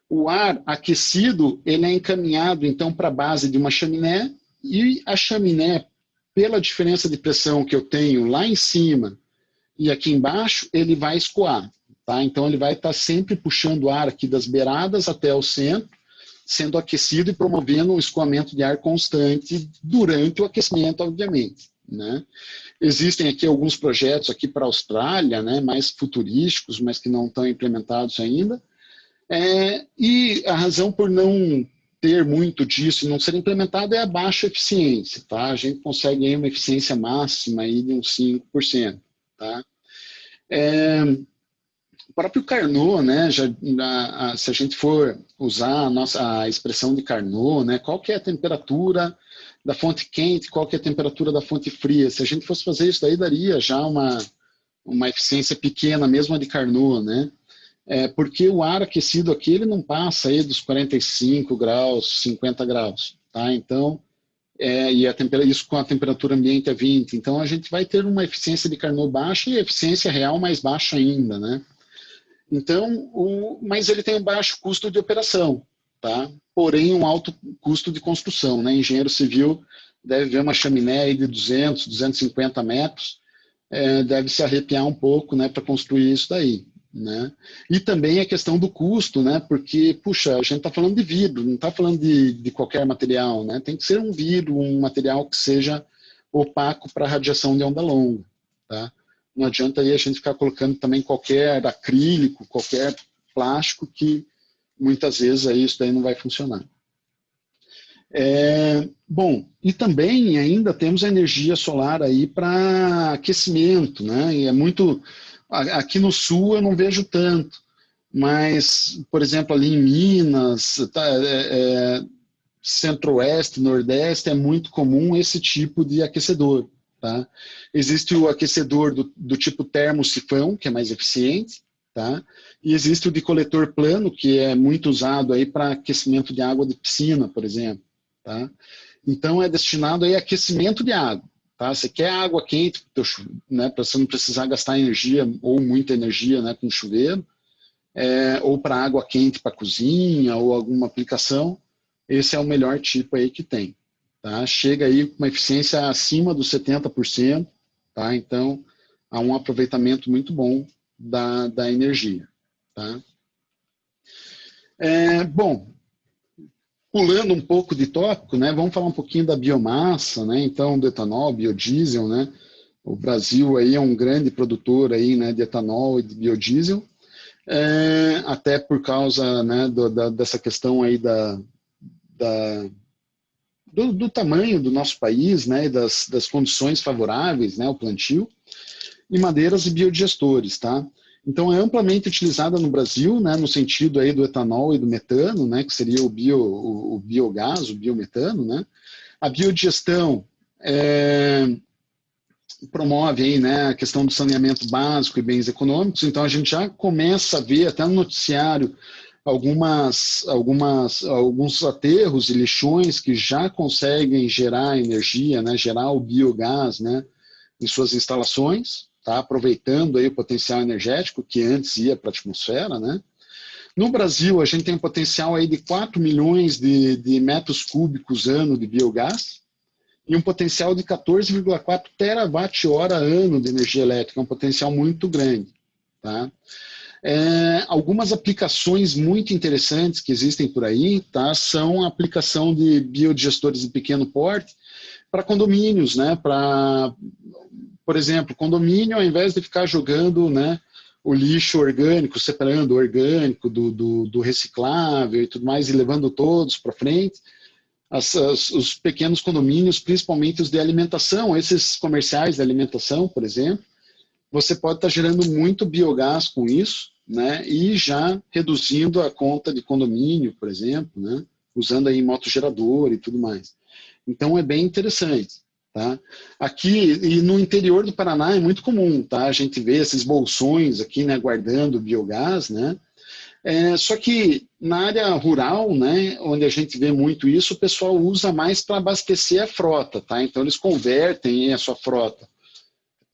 O ar aquecido, ele é encaminhado, então, para a base de uma chaminé, e a chaminé, pela diferença de pressão que eu tenho lá em cima e aqui embaixo, ele vai escoar. Tá? Então, ele vai estar sempre puxando o ar aqui das beiradas até o centro, sendo aquecido e promovendo um escoamento de ar constante durante o aquecimento, obviamente. Né? Existem aqui alguns projetos aqui para a Austrália, né, mais futurísticos, mas que não estão implementados ainda. E a razão por não ter muito disso e não ser implementado é a baixa eficiência. Tá? A gente consegue aí uma eficiência máxima aí de uns 5%. Tá? O próprio Carnot, né, se a gente for usar a expressão de Carnot, né, qual que é a temperatura da fonte quente, qual que é a temperatura da fonte fria, se a gente fosse fazer isso daí, daria já uma eficiência pequena, mesmo a de Carnot, né? Porque o ar aquecido aqui, ele não passa aí dos 45 graus, 50 graus, tá? Então, isso com a temperatura ambiente é 20, então a gente vai ter uma eficiência de Carnot baixa e a eficiência real mais baixa ainda, né? Então, mas ele tem um baixo custo de operação, tá? Porém um alto custo de construção, né? Engenheiro civil deve ver uma chaminé aí de 200, 250 metros, deve se arrepiar um pouco, né, para construir isso daí, né? E também a questão do custo, né? Porque, puxa, a gente está falando de vidro, não está falando de qualquer material, né? Tem que ser um vidro, um material que seja opaco para radiação de onda longa, tá? Não adianta aí a gente ficar colocando também qualquer acrílico, qualquer plástico, que muitas vezes aí isso daí não vai funcionar. Bom, e também ainda temos a energia solar aí para aquecimento, né? E é muito... Aqui no sul eu não vejo tanto, mas, por exemplo, ali em Minas, centro-oeste, nordeste, é muito comum esse tipo de aquecedor. Tá? Existe o aquecedor do tipo termosifão, que é mais eficiente, tá? E existe o de coletor plano, que é muito usado aí para aquecimento de água de piscina, por exemplo. Tá? Então, é destinado aí a aquecimento de água. Tá? Você quer água quente, né, para você não precisar gastar energia ou muita energia, né, com chuveiro, ou para água quente para cozinha ou alguma aplicação, esse é o melhor tipo aí que tem. Tá? Chega aí com uma eficiência acima dos 70%, tá? Então há um aproveitamento muito bom da energia. Tá? Bom, pulando um pouco de tópico, né, vamos falar um pouquinho da biomassa, né, então do etanol, biodiesel, né, o Brasil aí é um grande produtor aí, né, de etanol e de biodiesel, até por causa, né, dessa questão aí do tamanho do nosso país, né, e das condições favoráveis, né, ao plantio, e madeiras e biodigestores, tá? Então é amplamente utilizada no Brasil, né, no sentido aí do etanol e do metano, né, que seria o biogás, o biometano, né? A biodigestão promove aí, né, a questão do saneamento básico e bens econômicos, então a gente já começa a ver até no noticiário alguns aterros e lixões que já conseguem gerar energia, né, gerar o biogás, né, em suas instalações, tá, aproveitando aí o potencial energético que antes ia para a atmosfera, né. No Brasil, a gente tem um potencial aí de 4 milhões de metros cúbicos ano de biogás e um potencial de 14,4 terawatt-hora ano de energia elétrica, um potencial muito grande, tá. Algumas aplicações muito interessantes que existem por aí, tá, são a aplicação de biodigestores de pequeno porte para condomínios, né, por exemplo, condomínio, ao invés de ficar jogando, né, o lixo orgânico, separando o orgânico do reciclável e tudo mais, e levando todos para frente, os pequenos condomínios, principalmente os de alimentação, esses comerciais de alimentação, por exemplo, você pode estar gerando muito biogás com isso, né, e já reduzindo a conta de condomínio, por exemplo, né, usando aí motogerador e tudo mais. Então é bem interessante. Tá? Aqui e no interior do Paraná é muito comum, tá? A gente vê esses bolsões aqui, né, guardando biogás, né? Só que na área rural, né, onde a gente vê muito isso, o pessoal usa mais para abastecer a frota, tá? Então eles convertem a sua frota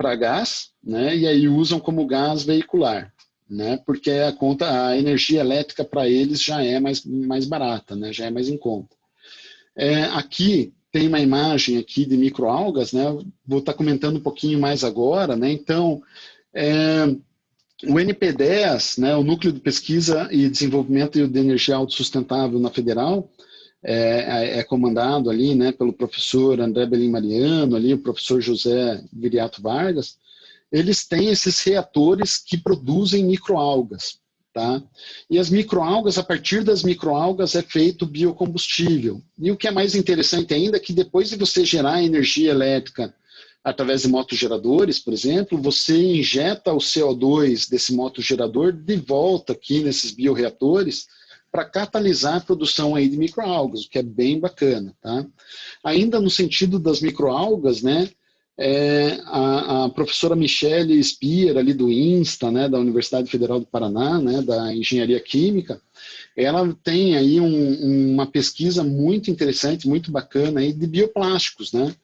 para gás, né? E aí usam como gás veicular, né? Porque a energia elétrica para eles já é mais barata, né? Já é mais em conta. Aqui tem uma imagem aqui de microalgas, né? Vou estar comentando um pouquinho mais agora, né? Então, o NP10, né? O Núcleo de Pesquisa e Desenvolvimento de Energia Autossustentável na Federal, é comandado ali, né, pelo professor André Belim Mariano, ali, o professor José Viriato Vargas. Eles têm esses reatores que produzem microalgas, tá? E as microalgas, a partir das microalgas é feito biocombustível. E o que é mais interessante ainda é que depois de você gerar energia elétrica através de motogeradores, por exemplo, você injeta o CO2 desse motogerador de volta aqui nesses bioreatores para catalisar a produção aí de microalgas, o que é bem bacana, tá? Ainda no sentido das microalgas, né, a professora Michele Spier, ali do INSTA, né, da Universidade Federal do Paraná, né, da Engenharia Química, ela tem aí uma pesquisa muito interessante, muito bacana aí de bioplásticos, né?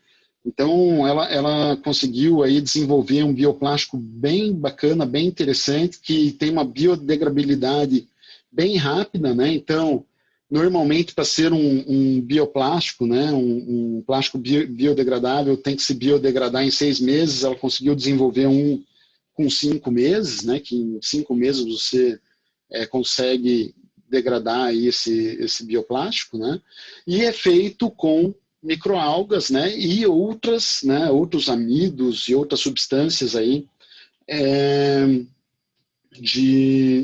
Então, ela conseguiu aí desenvolver um bioplástico bem bacana, bem interessante, que tem uma biodegradabilidade bem rápida, né? Então, normalmente, para ser um bioplástico, né, um plástico biodegradável, tem que se biodegradar em 6 meses. Ela conseguiu desenvolver um com 5 meses, né, que em 5 meses você consegue degradar aí esse bioplástico, né? E é feito com microalgas, né, e outros amidos e outras substâncias aí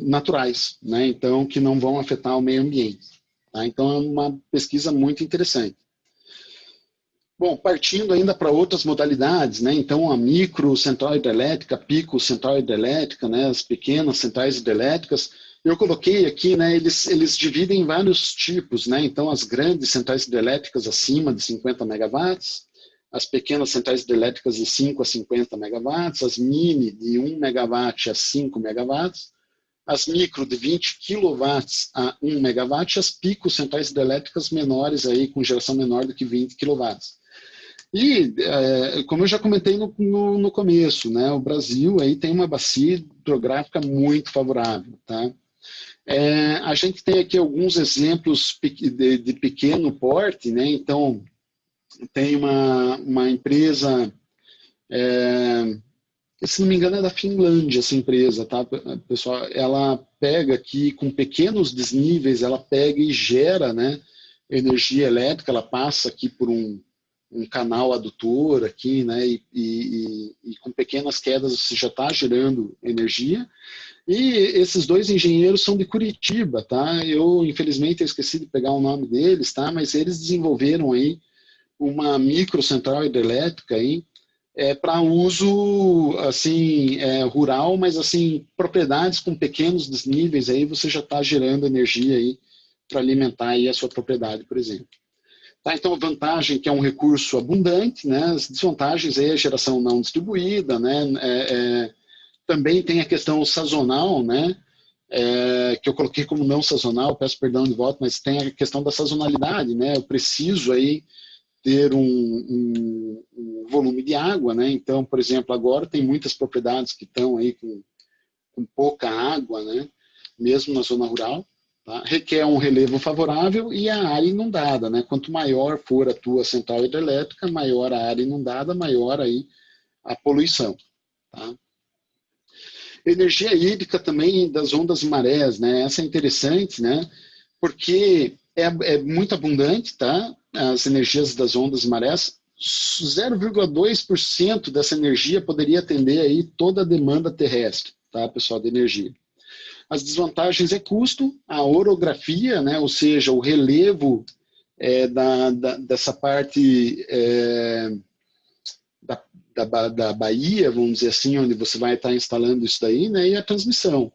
naturais, né, então que não vão afetar o meio ambiente, tá? Então é uma pesquisa muito interessante. Bom, partindo ainda para outras modalidades, né, então a micro central hidrelétrica, pico central hidrelétrica, né, as pequenas centrais hidrelétricas, eu coloquei aqui, né, eles dividem em vários tipos, né, então as grandes centrais hidrelétricas acima de 50 megawatts, as pequenas centrais hidrelétricas de 5 a 50 megawatts, as mini de 1 megawatt a 5 megawatts, as micro de 20 quilowatts a 1 megawatt, e as pico centrais hidrelétricas menores, aí, com geração menor do que 20 quilowatts. E, como eu já comentei no começo, né, o Brasil aí tem uma bacia hidrográfica muito favorável, tá? A gente tem aqui alguns exemplos de pequeno porte, né? Então, tem uma empresa, se não me engano é da Finlândia essa empresa, tá, pessoal? Ela pega aqui com pequenos desníveis, ela pega e gera, né, energia elétrica, ela passa aqui por um canal adutor aqui, né, e com pequenas quedas você já está gerando energia. E esses dois engenheiros são de Curitiba, tá? Infelizmente, eu esqueci de pegar o nome deles, tá? Mas eles desenvolveram aí uma micro central hidrelétrica aí, para uso, assim, rural, mas, assim, propriedades com pequenos desníveis aí, você já está gerando energia aí para alimentar aí a sua propriedade, por exemplo. Tá? Então, a vantagem que é um recurso abundante, né? As desvantagens aí é a geração não distribuída, né? Também tem a questão sazonal, né? Que eu coloquei como não sazonal, peço perdão de volta, mas tem a questão da sazonalidade, né? Eu preciso aí ter um volume de água, né? Então, por exemplo, agora tem muitas propriedades que estão aí com pouca água, né? Mesmo na zona rural, tá? Requer um relevo favorável e a área inundada, né? Quanto maior for a tua central hidrelétrica, maior a área inundada, maior aí a poluição, tá? Energia hídrica também das ondas e marés, né? Essa é interessante, né? Porque é muito abundante, tá? As energias das ondas e marés, 0,2% dessa energia poderia atender aí toda a demanda terrestre, tá, pessoal, de energia. As desvantagens é custo, a orografia, né? Ou seja, o relevo dessa parte da Bahia, vamos dizer assim, onde você vai estar instalando isso daí, né? E a transmissão.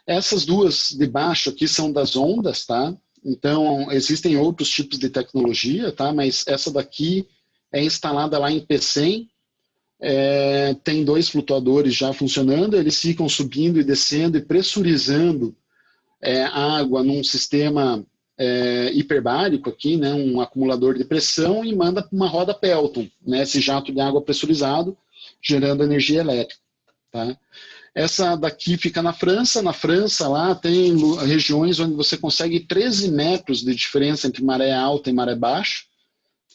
Essas duas de baixo aqui são das ondas, tá? Então, existem outros tipos de tecnologia, tá? Mas essa daqui é instalada lá em Pecém, tem 2 flutuadores já funcionando, eles ficam subindo e descendo e pressurizando a água num sistema hiperbárico aqui, né, um acumulador de pressão, e manda para uma roda Pelton, né, esse jato de água pressurizado, gerando energia elétrica. Tá? Essa daqui fica na França. Na França, lá tem regiões onde você consegue 13 metros de diferença entre maré alta e maré baixa.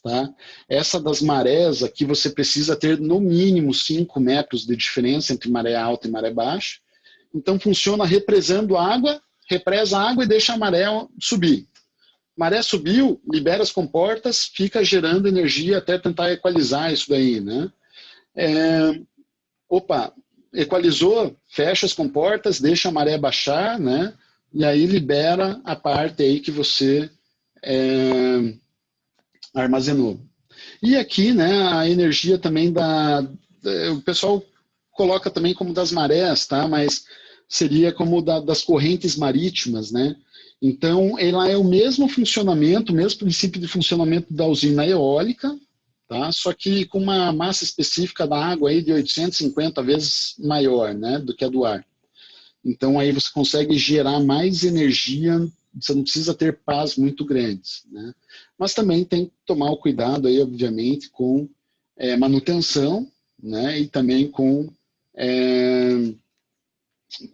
Tá? Essa das marés aqui você precisa ter no mínimo 5 metros de diferença entre maré alta e maré baixa. Então funciona represando a água, represa a água e deixa a maré subir. Maré subiu, libera as comportas, fica gerando energia até tentar equalizar isso daí, né? Equalizou, fecha as comportas, deixa a maré baixar, né? E aí libera a parte aí que você armazenou. E aqui, né, a energia também o pessoal coloca também como das marés, tá? Mas seria como das correntes marítimas, né? Então, ela é o mesmo funcionamento, o mesmo princípio de funcionamento da usina eólica, tá? Só que com uma massa específica da água aí de 850 vezes maior, né, do que a do ar. Então, aí você consegue gerar mais energia, você não precisa ter pás muito grandes, né? Mas também tem que tomar o cuidado aí, obviamente, com manutenção, né, e também com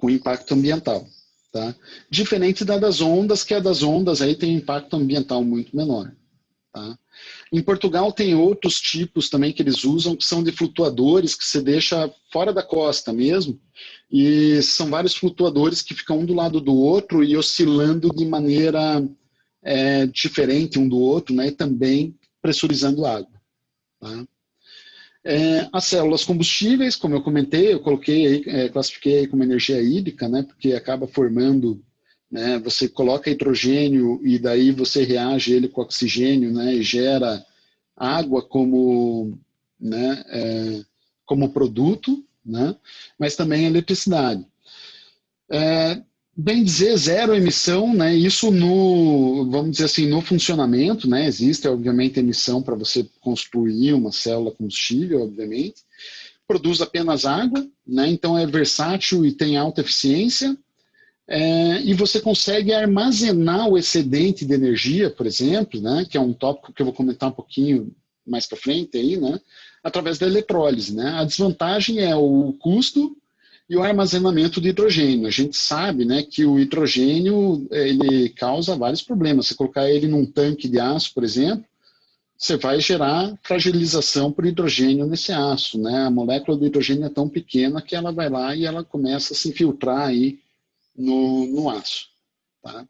impacto ambiental. Tá? Diferente das ondas, que a das ondas aí tem um impacto ambiental muito menor. Tá? Em Portugal tem outros tipos também que eles usam, que são de flutuadores, que você deixa fora da costa mesmo, e são vários flutuadores que ficam um do lado do outro e oscilando de maneira diferente um do outro, né, e também pressurizando água. Tá? As células combustíveis, como eu comentei, eu coloquei aí, classifiquei aí como energia hídrica, né, porque acaba formando, né, você coloca hidrogênio e daí você reage ele com oxigênio, né, e gera água como, né, como produto, né, mas também eletricidade. Bem dizer, zero emissão, né? Isso vamos dizer assim, no funcionamento, né? Existe, obviamente, emissão para você construir uma célula combustível, obviamente. Produz apenas água, né? Então é versátil e tem alta eficiência. E você consegue armazenar o excedente de energia, por exemplo, né? Que é um tópico que eu vou comentar um pouquinho mais para frente aí, né? Através da eletrólise, né? A desvantagem é o custo e o armazenamento de hidrogênio. A gente sabe, né, que o hidrogênio ele causa vários problemas. Se colocar ele num tanque de aço, por exemplo, você vai gerar fragilização por hidrogênio nesse aço. Né? A molécula do hidrogênio é tão pequena que ela vai lá e ela começa a se infiltrar aí no aço. Tá?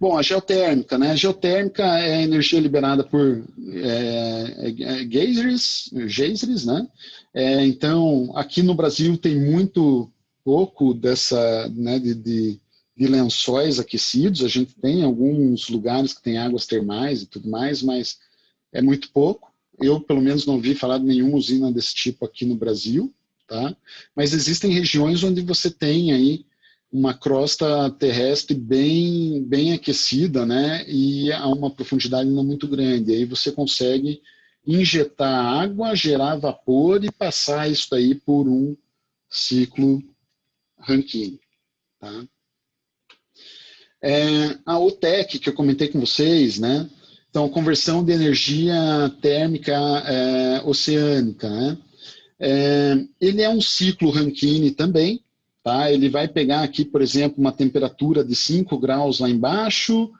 Bom, a geotérmica, né? A geotérmica é a energia liberada por geysers, né? Então, aqui no Brasil tem muito pouco dessa, né, de lençóis aquecidos. A gente tem alguns lugares que tem águas termais e tudo mais, mas é muito pouco. Eu, pelo menos, não vi falar de nenhuma usina desse tipo aqui no Brasil, tá? Mas existem regiões onde você tem aí uma crosta terrestre bem aquecida, né, e a uma profundidade não muito grande. Aí você consegue injetar água, gerar vapor e passar isso daí por um ciclo Rankine. Tá? A OTEC, que eu comentei com vocês, né, então, conversão de energia térmica oceânica, né, ele é um ciclo Rankine também. Tá? Ele vai pegar aqui, por exemplo, uma temperatura de 5 graus lá embaixo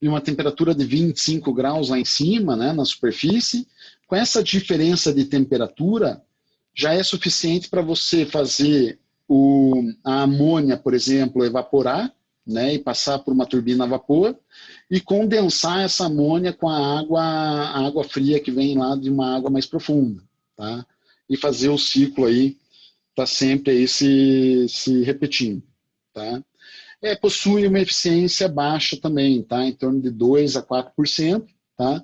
e uma temperatura de 25 graus lá em cima, né, na superfície. Com essa diferença de temperatura, já é suficiente para você fazer a amônia, por exemplo, evaporar, né, e passar por uma turbina a vapor e condensar essa amônia com a água fria que vem lá de uma água mais profunda. Tá? E fazer o ciclo aí está sempre aí se repetindo. Tá? Possui uma eficiência baixa também, tá? Em torno de 2 a 4%. Tá?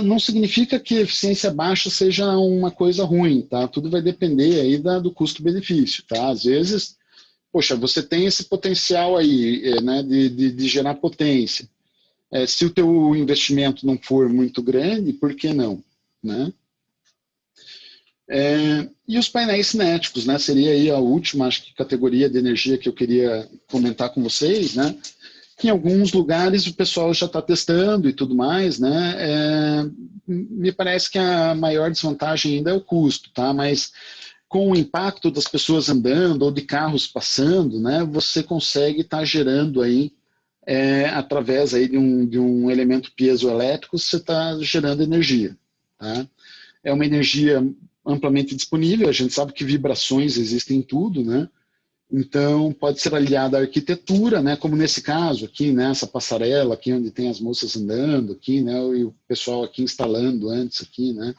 Não significa que a eficiência baixa seja uma coisa ruim, tá? Tudo vai depender aí do custo-benefício. Tá? Às vezes, poxa, você tem esse potencial aí, né, de gerar potência. Se o teu investimento não for muito grande, por que não? Né? E os painéis cinéticos, né? Seria aí a última, acho que, categoria de energia que eu queria comentar com vocês, né? Que em alguns lugares o pessoal já está testando e tudo mais, né? me parece que a maior desvantagem ainda é o custo, tá? Mas com o impacto das pessoas andando ou de carros passando, né, você consegue estar gerando aí, através aí de um elemento piezoelétrico, você está gerando energia, tá? É uma energia amplamente disponível, a gente sabe que vibrações existem em tudo, né? Então, pode ser aliada à arquitetura, né? Como nesse caso aqui, né? Essa passarela aqui onde tem as moças andando aqui, né? E o pessoal aqui instalando antes aqui, né?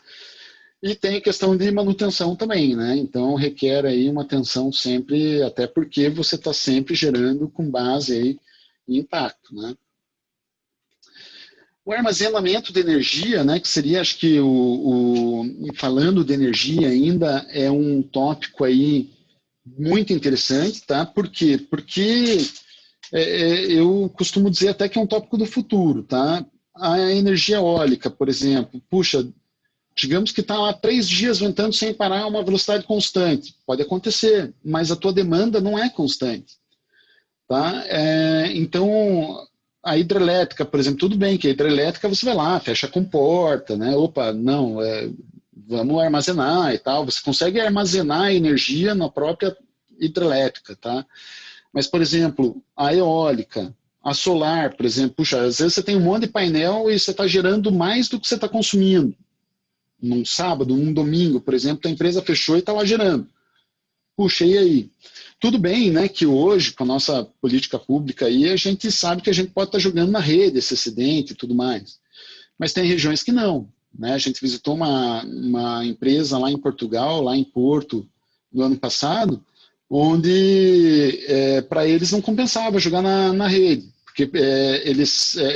E tem a questão de manutenção também, né? Então, requer aí uma atenção sempre, até porque você está sempre gerando com base aí em impacto, né? O armazenamento de energia, né, que seria, acho que, falando de energia ainda, é um tópico aí muito interessante, tá? Por quê? Porque eu costumo dizer até que é um tópico do futuro, tá? A energia eólica, por exemplo, puxa, digamos que está lá 3 dias ventando sem parar a uma velocidade constante. Pode acontecer, mas a tua demanda não é constante, tá? Então, a hidrelétrica, por exemplo, tudo bem que a hidrelétrica você vai lá, fecha a comporta, né? Opa, não, vamos armazenar e tal. Você consegue armazenar energia na própria hidrelétrica, tá? Mas, por exemplo, a eólica, a solar, por exemplo, puxa, às vezes você tem um monte de painel e você está gerando mais do que você está consumindo. Num sábado, num domingo, por exemplo, a empresa fechou e está lá gerando. Puxa, e aí? Tudo bem, né, que hoje, com a nossa política pública aí, a gente sabe que a gente pode estar jogando na rede esse excedente e tudo mais. Mas tem regiões que não, né? A gente visitou uma empresa lá em Portugal, lá em Porto, no ano passado, onde para eles não compensava jogar na rede, porque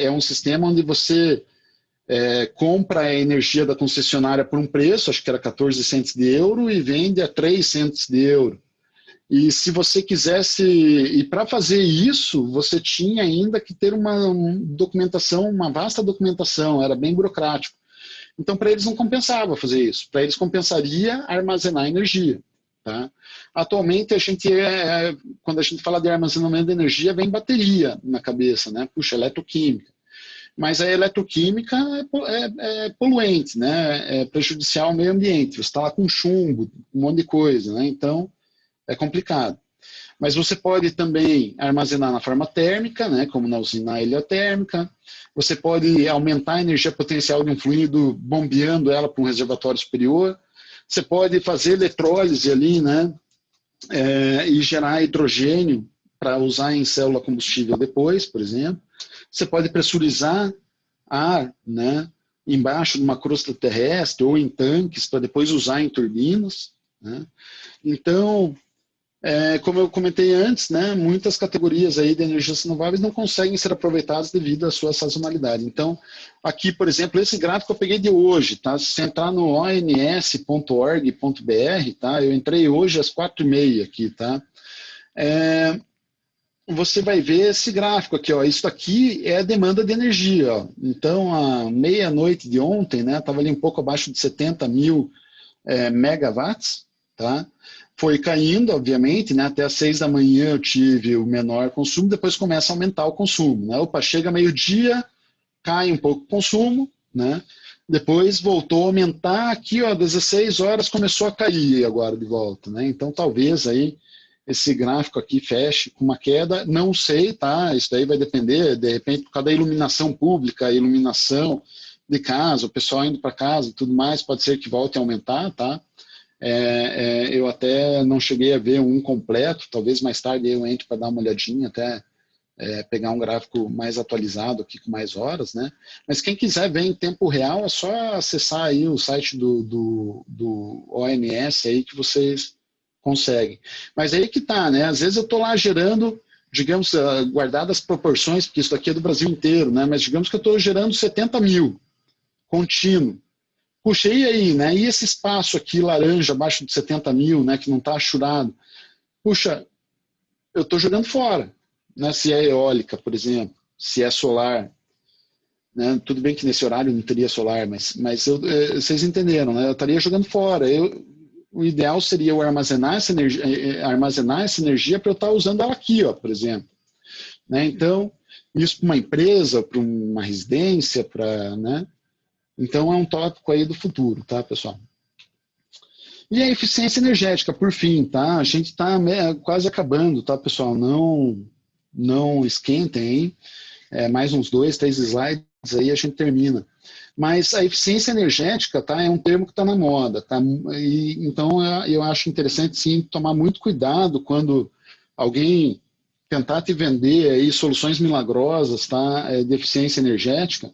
é um sistema onde você compra a energia da concessionária por um preço, acho que era 14 centos de euro, e vende a 3 centos de euro. E se você quisesse, e para fazer isso, você tinha ainda que ter uma documentação, uma vasta documentação, era bem burocrático. Então, para eles não compensava fazer isso, para eles compensaria armazenar energia. Tá? Atualmente, quando a gente fala de armazenamento de energia, vem bateria na cabeça, né? Puxa, eletroquímica. Mas a eletroquímica é poluente, né? É prejudicial ao meio ambiente. Você está lá com chumbo, um monte de coisa, né? Então, é complicado. Mas você pode também armazenar na forma térmica, né, como na usina heliotérmica. Você pode aumentar a energia potencial de um fluido bombeando ela para um reservatório superior. Você pode fazer eletrólise ali, né, e gerar hidrogênio para usar em célula combustível depois, por exemplo. Você pode pressurizar ar, né, embaixo de uma crosta terrestre ou em tanques para depois usar em turbinas, né. Então, como eu comentei antes, né, muitas categorias aí de energias renováveis não conseguem ser aproveitadas devido à sua sazonalidade. Então, aqui, por exemplo, esse gráfico eu peguei de hoje, tá? Se você entrar no ons.org.br, tá? Eu entrei hoje às 4h30 aqui, tá? Você vai ver esse gráfico aqui, ó. Isso aqui é a demanda de energia, ó. Então, à meia-noite de ontem, né, estava ali um pouco abaixo de 70 mil megawatts, tá? Foi caindo, obviamente, né? Até às 6 da manhã eu tive o menor consumo, depois começa a aumentar o consumo, né? Opa, chega meio-dia, cai um pouco o consumo, né? Depois voltou a aumentar, aqui, ó, 16 horas começou a cair agora de volta, né? Então, talvez aí esse gráfico aqui feche com uma queda, não sei, tá? Isso daí vai depender, de repente, por causa da iluminação pública, iluminação de casa, o pessoal indo para casa e tudo mais, pode ser que volte a aumentar, tá? Eu até não cheguei a ver um completo, talvez mais tarde eu entre para dar uma olhadinha, até pegar um gráfico mais atualizado aqui com mais horas, né? Mas quem quiser ver em tempo real, é só acessar aí o site do ONS aí que vocês conseguem. Mas aí que tá, né? Às vezes eu estou lá gerando, digamos, guardadas as proporções, porque isso aqui é do Brasil inteiro, né? Mas digamos que eu estou gerando 70 mil contínuo. Puxa, e aí, né? E esse espaço aqui laranja, abaixo de 70 mil, né? Que não está achurado. Puxa, eu estou jogando fora. Né? Se é eólica, por exemplo, se é solar. Né? Tudo bem que nesse horário não teria solar, mas vocês entenderam, né? Eu estaria jogando fora. O ideal seria eu armazenar essa energia para eu estar usando ela aqui, ó, por exemplo. Né? Então, isso para uma empresa, para uma residência, para... Né? Então é um tópico aí do futuro, tá, pessoal? E a eficiência energética, por fim, tá? A gente está quase acabando, tá, pessoal? Não esquentem, hein? Mais uns 2, 3 slides aí a gente termina. Mas a eficiência energética, tá, é um termo que está na moda, tá? Então eu acho interessante, sim, tomar muito cuidado quando alguém tentar te vender aí soluções milagrosas, tá, de eficiência energética,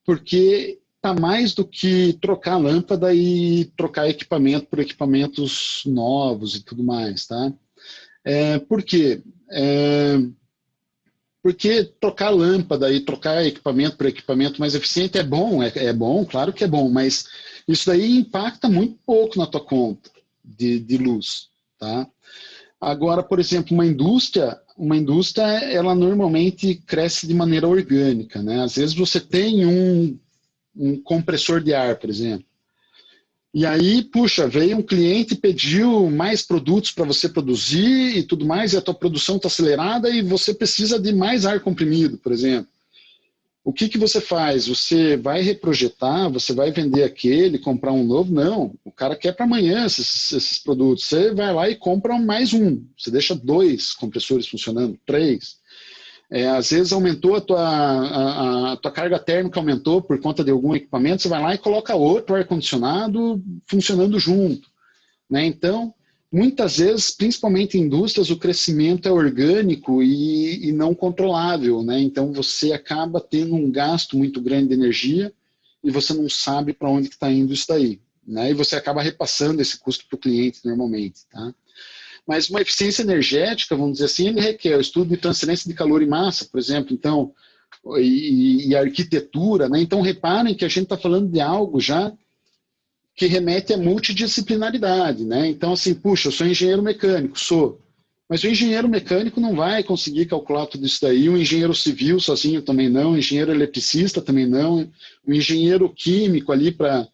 porque tá mais do que trocar a lâmpada e trocar equipamento por equipamentos novos e tudo mais, tá? Por quê? Porque trocar lâmpada e trocar equipamento por equipamento mais eficiente é bom, bom, claro que é bom, mas isso daí impacta muito pouco na tua conta de luz, tá? Agora, por exemplo, uma indústria, ela normalmente cresce de maneira orgânica, né? Às vezes você tem um compressor de ar, por exemplo. E aí, puxa, veio um cliente e pediu mais produtos para você produzir e tudo mais, e a tua produção está acelerada e você precisa de mais ar comprimido, por exemplo. O que você faz? Você vai reprojetar, você vai vender aquele, comprar um novo? Não, o cara quer para amanhã esses produtos. Você vai lá e compra mais um. Você deixa 2 compressores funcionando, 3. Às vezes aumentou a tua carga térmica, aumentou por conta de algum equipamento, você vai lá e coloca outro ar-condicionado funcionando junto, né? Então, muitas vezes, principalmente em indústrias, o crescimento é orgânico e não controlável, né? Então você acaba tendo um gasto muito grande de energia e você não sabe para onde está indo isso daí, né? E você acaba repassando esse custo para o cliente normalmente, tá? Mas uma eficiência energética, vamos dizer assim, ele requer o estudo de transferência de calor e massa, por exemplo, então, e arquitetura, né? Então, reparem que a gente está falando de algo já que remete à multidisciplinaridade, né? Então, assim, puxa, eu sou engenheiro mecânico, sou. Mas o engenheiro mecânico não vai conseguir calcular tudo isso daí, o engenheiro civil sozinho também não, o engenheiro eletricista também não, o engenheiro químico ali para,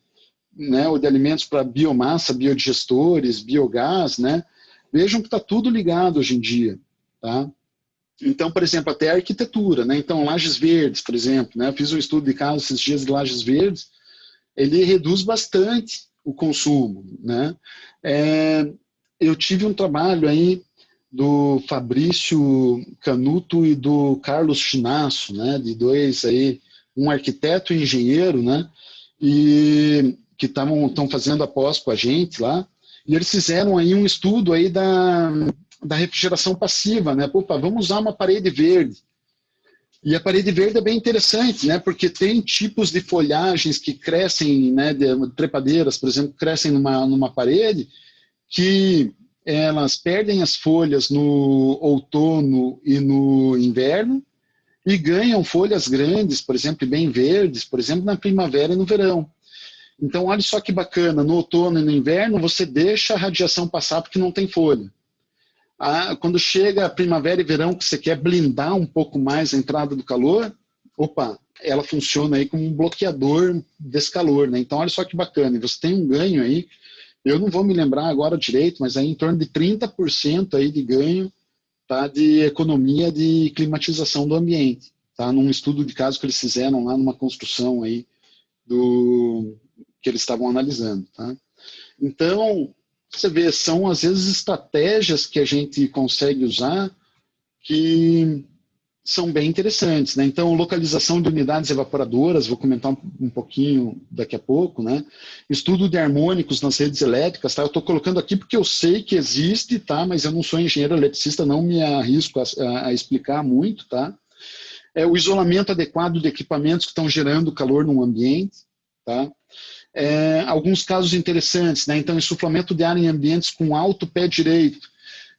né, o de alimentos para biomassa, biodigestores, biogás, né? Vejam que está tudo ligado hoje em dia, tá? Então, por exemplo, até a arquitetura, né? Então, lajes verdes, por exemplo, né? Eu fiz um estudo de caso esses dias de lajes verdes, ele reduz bastante o consumo, né? Eu tive um trabalho aí do Fabrício Canuto e do Carlos Chinasso, né? De 2 aí, um arquiteto e engenheiro, né? E que estão fazendo a pós com a gente lá. E eles fizeram aí um estudo aí da refrigeração passiva, né? Opa, vamos usar uma parede verde. E a parede verde é bem interessante, né? Porque tem tipos de folhagens que crescem, né? De trepadeiras, por exemplo, crescem numa parede que elas perdem as folhas no outono e no inverno e ganham folhas grandes, por exemplo, bem verdes, por exemplo, na primavera e no verão. Então, olha só que bacana, no outono e no inverno você deixa a radiação passar porque não tem folha. Quando chega a primavera e verão que você quer blindar um pouco mais a entrada do calor, opa, ela funciona aí como um bloqueador desse calor, né? Então, olha só que bacana, e você tem um ganho aí, eu não vou me lembrar agora direito, mas aí em torno de 30% aí de ganho, tá, de economia de climatização do ambiente, tá? Num estudo de caso que eles fizeram lá numa construção aí que eles estavam analisando, tá? Então, você vê, são às vezes estratégias que a gente consegue usar que são bem interessantes, né? Então, localização de unidades evaporadoras, vou comentar um pouquinho daqui a pouco, né? Estudo de harmônicos nas redes elétricas, tá? Eu estou colocando aqui porque eu sei que existe, tá? Mas eu não sou engenheiro eletricista, não me arrisco a explicar muito, tá? O isolamento adequado de equipamentos que estão gerando calor no ambiente, tá? Alguns casos interessantes, né? Então, insuflamento de ar em ambientes com alto pé direito.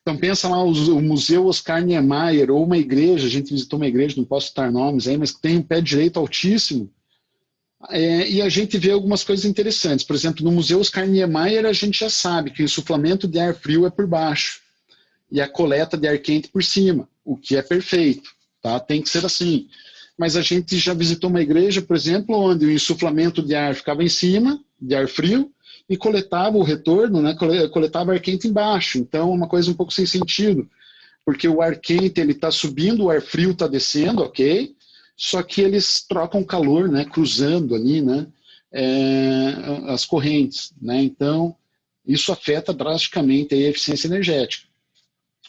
Então, pensa lá o Museu Oscar Niemeyer, ou uma igreja, a gente visitou uma igreja, não posso citar nomes aí, mas que tem um pé direito altíssimo. E a gente vê algumas coisas interessantes. Por exemplo, no Museu Oscar Niemeyer, a gente já sabe que o insuflamento de ar frio é por baixo e a coleta de ar quente por cima, o que é perfeito, tá? Tem que ser assim. Mas a gente já visitou uma igreja, por exemplo, onde o insuflamento de ar ficava em cima, de ar frio, e coletava o retorno, né? Coletava ar quente embaixo. Então, é uma coisa um pouco sem sentido, porque o ar quente está subindo, o ar frio está descendo, ok? Só que eles trocam calor, né? Cruzando ali, né? as correntes, né? Então, isso afeta drasticamente a eficiência energética.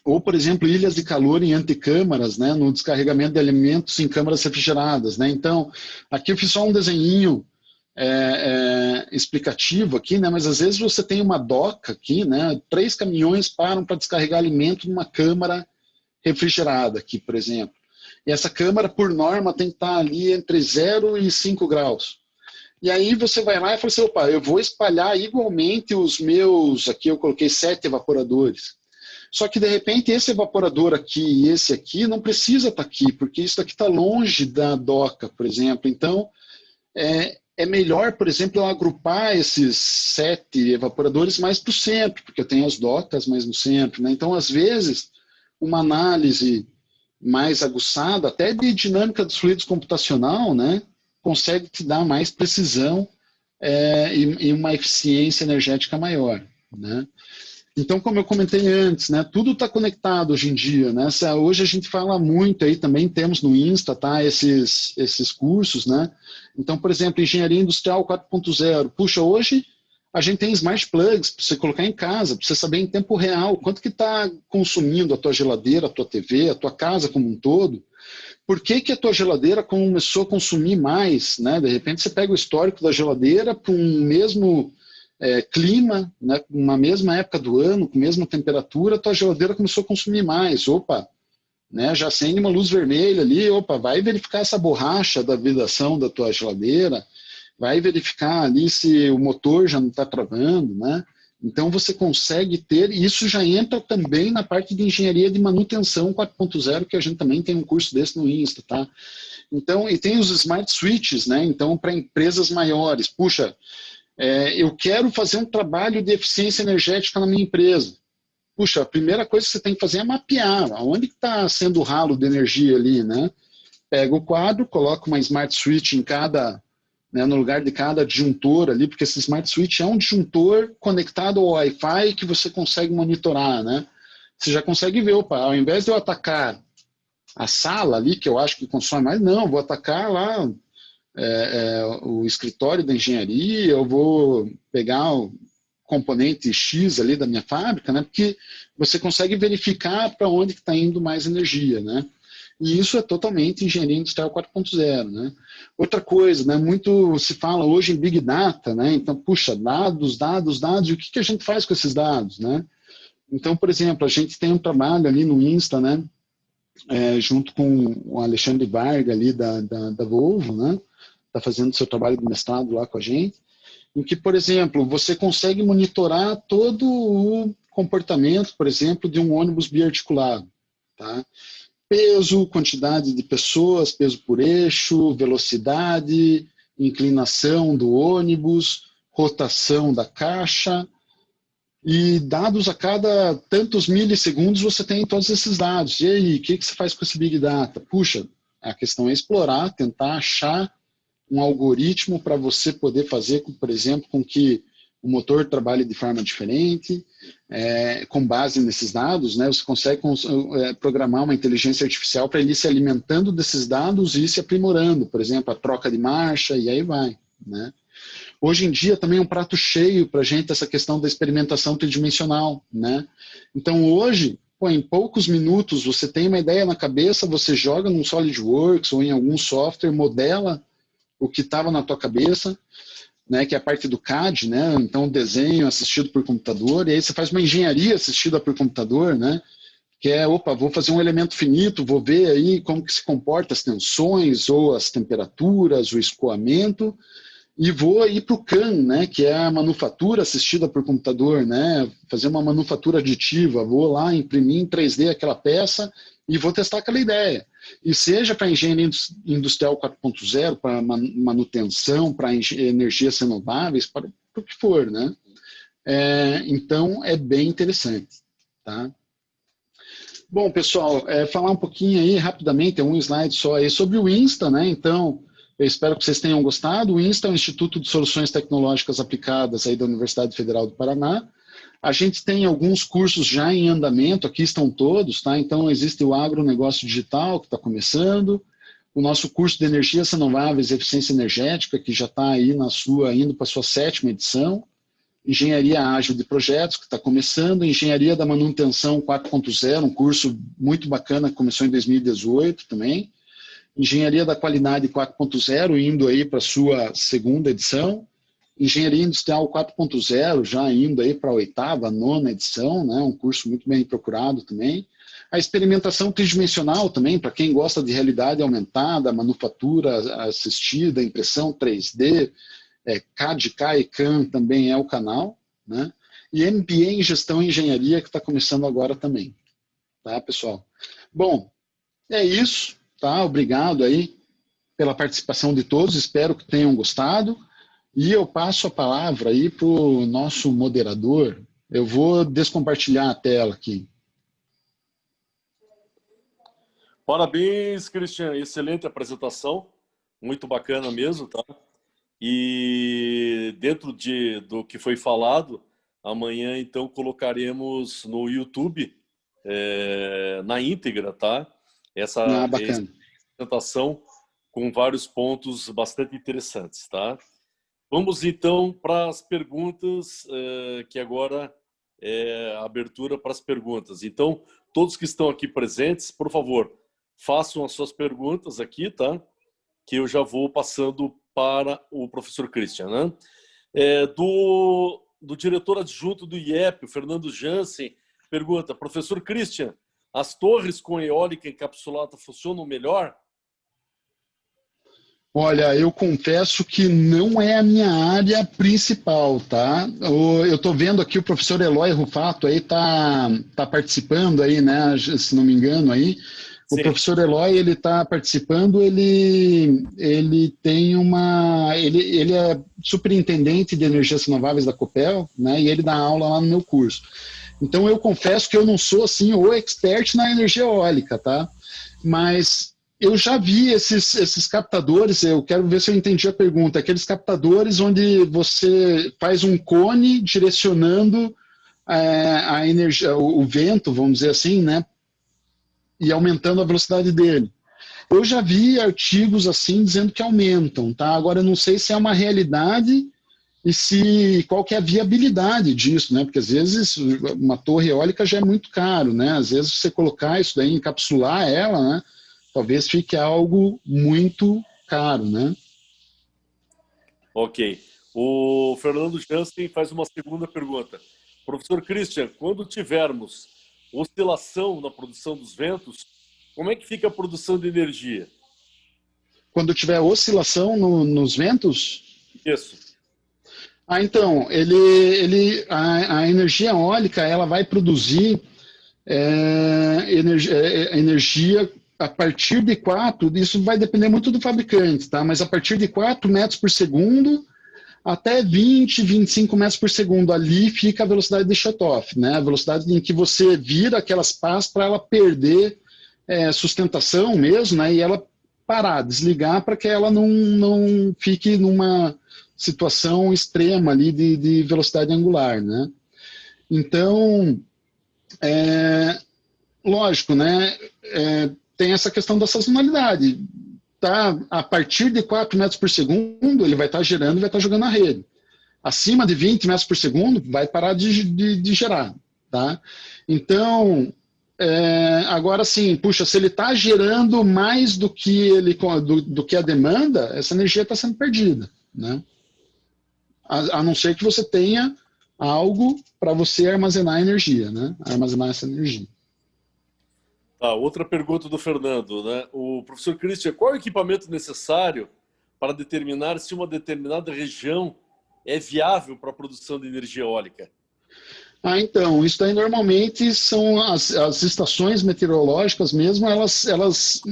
Ou, por exemplo, ilhas de calor em antecâmaras, né, no descarregamento de alimentos em câmaras refrigeradas, né? Então, aqui eu fiz só um desenhinho explicativo aqui, né? Mas às vezes você tem uma doca aqui, né? 3 caminhões param para descarregar alimento numa câmara refrigerada aqui, por exemplo. E essa câmara, por norma, tem que estar ali entre 0 e 5 graus. E aí você vai lá e fala assim, opa, eu vou espalhar igualmente os meus, aqui eu coloquei 7 evaporadores. Só que, de repente, esse evaporador aqui e esse aqui não precisa estar aqui, porque isso aqui está longe da doca, por exemplo. Então, é melhor, por exemplo, eu agrupar esses 7 evaporadores mais para o centro, porque eu tenho as docas mais no centro, né? Então, às vezes, uma análise mais aguçada, até de dinâmica dos fluidos computacional, né, consegue te dar mais precisão e uma eficiência energética maior, né? Então, como eu comentei antes, né, tudo está conectado hoje em dia, né? Hoje a gente fala muito aí, também temos no Insta, tá, esses cursos, né? Então, por exemplo, Engenharia Industrial 4.0. Puxa, hoje a gente tem smart plugs para você colocar em casa, para você saber em tempo real quanto que está consumindo a tua geladeira, a tua TV, a tua casa como um todo. Por que a tua geladeira começou a consumir mais, né? De repente você pega o histórico da geladeira para um mesmo clima, né, uma mesma época do ano, com a mesma temperatura, a tua geladeira começou a consumir mais. Opa, né, já acende uma luz vermelha ali, opa, vai verificar essa borracha da vedação da tua geladeira, vai verificar ali se o motor já não está travando, né? Então você consegue ter, e isso já entra também na parte de engenharia de manutenção 4.0, que a gente também tem um curso desse no Insta, tá? Então, e tem os smart switches, né? Então, para empresas maiores, puxa, eu quero fazer um trabalho de eficiência energética na minha empresa. Puxa, a primeira coisa que você tem que fazer é mapear onde está sendo o ralo de energia ali, né? Pega o quadro, coloca uma smart switch em cada, né, no lugar de cada disjuntor ali, porque esse smart switch é um disjuntor conectado ao Wi-Fi que você consegue monitorar, né? Você já consegue ver, opa, ao invés de eu atacar a sala ali, que eu acho que consome mais, não, vou atacar lá o escritório da engenharia, eu vou pegar o componente X ali da minha fábrica, né? Porque você consegue verificar para onde está indo mais energia, né? E isso é totalmente engenharia industrial 4.0, né? Outra coisa, né? Muito se fala hoje em Big Data, né? Então, puxa, dados, e o que a gente faz com esses dados, né? Então, por exemplo, a gente tem um trabalho ali no Insta, né? Junto com o Alexandre Varga ali da Volvo, né? Está fazendo seu trabalho de mestrado lá com a gente, em que, por exemplo, você consegue monitorar todo o comportamento, por exemplo, de um ônibus biarticulado, tá? Peso, quantidade de pessoas, peso por eixo, velocidade, inclinação do ônibus, rotação da caixa, e dados a cada tantos milissegundos você tem todos esses dados. E aí, o que você faz com esse Big Data? Puxa, a questão é explorar, tentar achar um algoritmo para você poder fazer, por exemplo, com que o motor trabalhe de forma diferente, com base nesses dados, né, você consegue programar uma inteligência artificial para ele ir se alimentando desses dados e ir se aprimorando, por exemplo, a troca de marcha, e aí vai, né? Hoje em dia também é um prato cheio para a gente essa questão da experimentação tridimensional, né? Então hoje, em poucos minutos você tem uma ideia na cabeça, você joga num SolidWorks ou em algum software, modela o que estava na tua cabeça, né, que é a parte do CAD, né, então desenho assistido por computador, e aí você faz uma engenharia assistida por computador, né, que é, opa, vou fazer um elemento finito, vou ver aí como que se comporta as tensões, ou as temperaturas, o escoamento, e vou ir para o CAM, né, que é a manufatura assistida por computador, né, fazer uma manufatura aditiva, vou lá imprimir em 3D aquela peça e vou testar aquela ideia. E seja para engenharia industrial 4.0, para manutenção, para energias renováveis, para o que for, né? Então, é bem interessante, tá? Bom, pessoal, falar um pouquinho aí, rapidamente, um slide só aí sobre o Insta, né? Então, eu espero que vocês tenham gostado. O Insta é o Instituto de Soluções Tecnológicas Aplicadas aí da Universidade Federal do Paraná. A gente tem alguns cursos já em andamento, aqui estão todos, tá? Então, existe o agronegócio digital, que está começando, o nosso curso de Energias Renováveis e Eficiência Energética, que já está aí indo para a sua 7ª edição, Engenharia Ágil de Projetos, que está começando, Engenharia da Manutenção 4.0, um curso muito bacana, que começou em 2018 também, Engenharia da Qualidade 4.0, indo aí para a sua 2ª edição, Engenharia Industrial 4.0, já indo aí para a 8ª, 9ª edição, né? Um curso muito bem procurado também. A experimentação tridimensional também, para quem gosta de realidade aumentada, manufatura assistida, impressão 3D, CAD, e CAM também é o canal, né? E MBA em Gestão e Engenharia, que está começando agora também. Tá, pessoal? Bom, é isso, tá? Obrigado aí pela participação de todos, espero que tenham gostado. E eu passo a palavra aí para o nosso moderador. Eu vou descompartilhar a tela aqui. Parabéns, Christian. Excelente apresentação. Muito bacana mesmo, tá? E dentro do que foi falado, amanhã, então, colocaremos no YouTube, na íntegra, tá? Essa apresentação com vários pontos bastante interessantes, tá? Vamos, então, para as perguntas, que agora é a abertura para as perguntas. Então, todos que estão aqui presentes, por favor, façam as suas perguntas aqui, tá? Que eu já vou passando para o professor Christian, né? Do diretor adjunto do IEP, o Fernando Jansen, pergunta: professor Christian, as torres com eólica encapsulada funcionam melhor? Olha, eu confesso que não é a minha área principal, tá? Eu estou vendo aqui o professor Eloy Rufato aí tá participando aí, né? Se não me engano aí. O Sim. Professor Eloy, ele está participando, ele tem ele é superintendente de energias renováveis da Copel, né? E ele dá aula lá no meu curso. Então eu confesso que eu não sou assim o expert na energia eólica, tá? Mas eu já vi esses captadores, eu quero ver se eu entendi a pergunta, aqueles captadores onde você faz um cone direcionando a energia, o vento, vamos dizer assim, né? E aumentando a velocidade dele. Eu já vi artigos assim dizendo que aumentam, tá? Agora eu não sei se é uma realidade e qual que é a viabilidade disso, né? Porque às vezes uma torre eólica já é muito caro, né? Às vezes você colocar isso daí, encapsular ela, né? Talvez fique algo muito caro, né? Ok. O Fernando Jansen faz uma segunda pergunta. Professor Christian, quando tivermos oscilação na produção dos ventos, como é que fica a produção de energia? Quando tiver oscilação nos ventos? Isso. Então, a energia eólica ela vai produzir energia a partir de 4, isso vai depender muito do fabricante, tá? Mas a partir de 4 metros por segundo até 20, 25 metros por segundo, ali fica a velocidade de shutoff, né? A velocidade em que você vira aquelas pás para ela perder sustentação mesmo, né? E ela parar, desligar para que ela não fique numa situação extrema ali de velocidade angular, né? Então, lógico, né? Tem essa questão da sazonalidade. Tá? A partir de 4 metros por segundo, ele vai estar gerando e vai estar jogando na rede. Acima de 20 metros por segundo, vai parar de gerar. Tá? Então, agora sim, puxa, se ele está gerando mais do que a demanda, essa energia está sendo perdida. Né? A não ser que você tenha algo para você armazenar energia, né? Armazenar essa energia. Outra pergunta do Fernando, né? O professor Christian, qual é o equipamento necessário para determinar se uma determinada região é viável para a produção de energia eólica? Então, isso daí normalmente são as estações meteorológicas mesmo, elas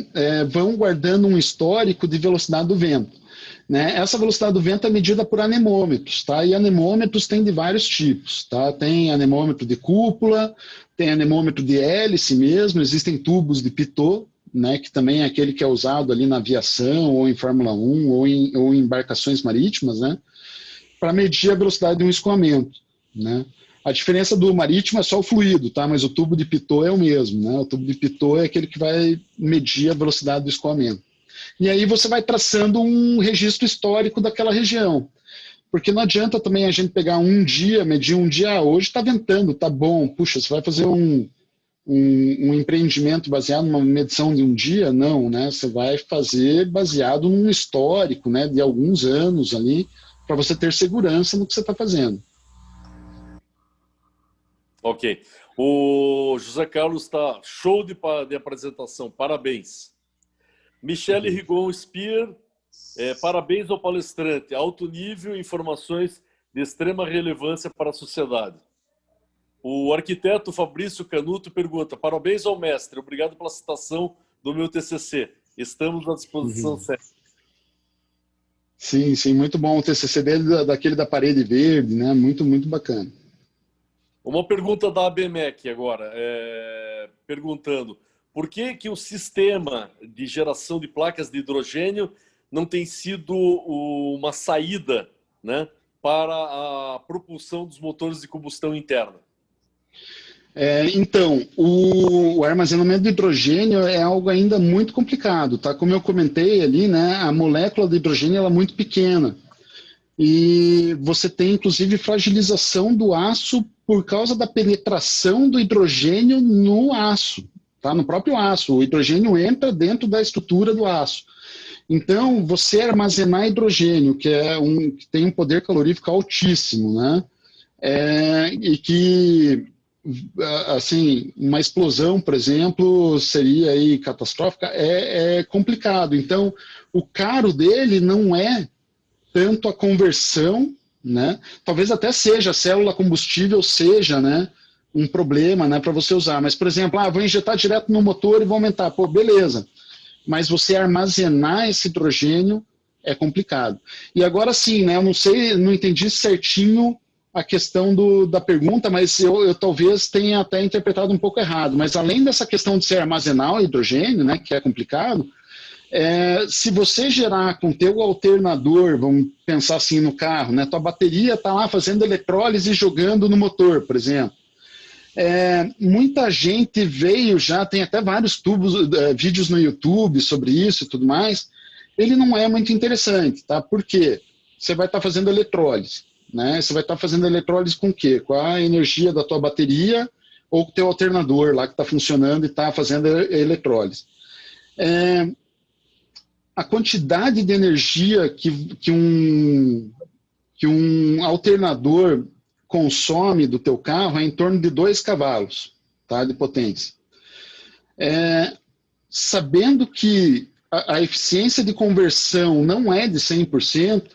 vão guardando um histórico de velocidade do vento. Né? Essa velocidade do vento é medida por anemômetros, tá? E anemômetros tem de vários tipos, tá? Tem anemômetro de cúpula, tem anemômetro de hélice mesmo, existem tubos de pitot, né? Que também é aquele que é usado ali na aviação, ou em Fórmula 1, ou em embarcações marítimas, né? Para medir a velocidade de um escoamento, né? A diferença do marítimo é só o fluido, tá? Mas o tubo de pitot é o mesmo, né? O tubo de pitot é aquele que vai medir a velocidade do escoamento. E aí você vai traçando um registro histórico daquela região. Porque não adianta também a gente pegar um dia, medir um dia, hoje está ventando, tá bom, puxa, você vai fazer um empreendimento baseado numa medição de um dia? Não, né? Você vai fazer baseado num histórico, né, de alguns anos ali, para você ter segurança no que você está fazendo. Ok. O José Carlos está show de apresentação, parabéns. Michele Rigon Spear, parabéns ao palestrante, alto nível, informações de extrema relevância para a sociedade. O arquiteto Fabrício Canuto pergunta, parabéns ao mestre, obrigado pela citação do meu TCC, estamos à disposição sempre. Sim, sim, muito bom o TCC dele, daquele da parede verde, né? Muito, muito bacana. Uma pergunta da ABMEC agora, perguntando, por que que o sistema de geração de placas de hidrogênio não tem sido uma saída, né, para a propulsão dos motores de combustão interna? Então, o armazenamento de hidrogênio é algo ainda muito complicado, tá? Como eu comentei ali, né, a molécula de hidrogênio ela é muito pequena. E você tem, inclusive, fragilização do aço por causa da penetração do hidrogênio no aço, tá? No próprio aço. O hidrogênio entra dentro da estrutura do aço. Então, você armazenar hidrogênio, que tem um poder calorífico altíssimo, né? E que, assim, uma explosão, por exemplo, seria aí catastrófica, é complicado. Então, o caro dele não é tanto a conversão, né? Talvez até seja, a célula combustível seja, né, um problema, né, para você usar. Mas, por exemplo, vou injetar direto no motor e vou aumentar. Pô, beleza. Mas você armazenar esse hidrogênio é complicado. E agora sim, né, eu não sei, não entendi certinho a questão da pergunta, mas eu talvez tenha até interpretado um pouco errado. Mas além dessa questão de se armazenar o hidrogênio, né, que é complicado, se você gerar com teu alternador, vamos pensar assim no carro, né, tua bateria está lá fazendo eletrólise e jogando no motor, por exemplo. Muita gente veio já, tem até vários vídeos no YouTube sobre isso e tudo mais. Ele não é muito interessante, tá? Por quê? Você vai estar fazendo eletrólise, né? Você vai estar fazendo eletrólise com o quê? Com a energia da tua bateria ou com o teu alternador lá que está funcionando e está fazendo eletrólise. A quantidade de energia que um alternador consome do teu carro é em torno de 2 cavalos, tá, de potência. Sabendo que a eficiência de conversão não é de 100%,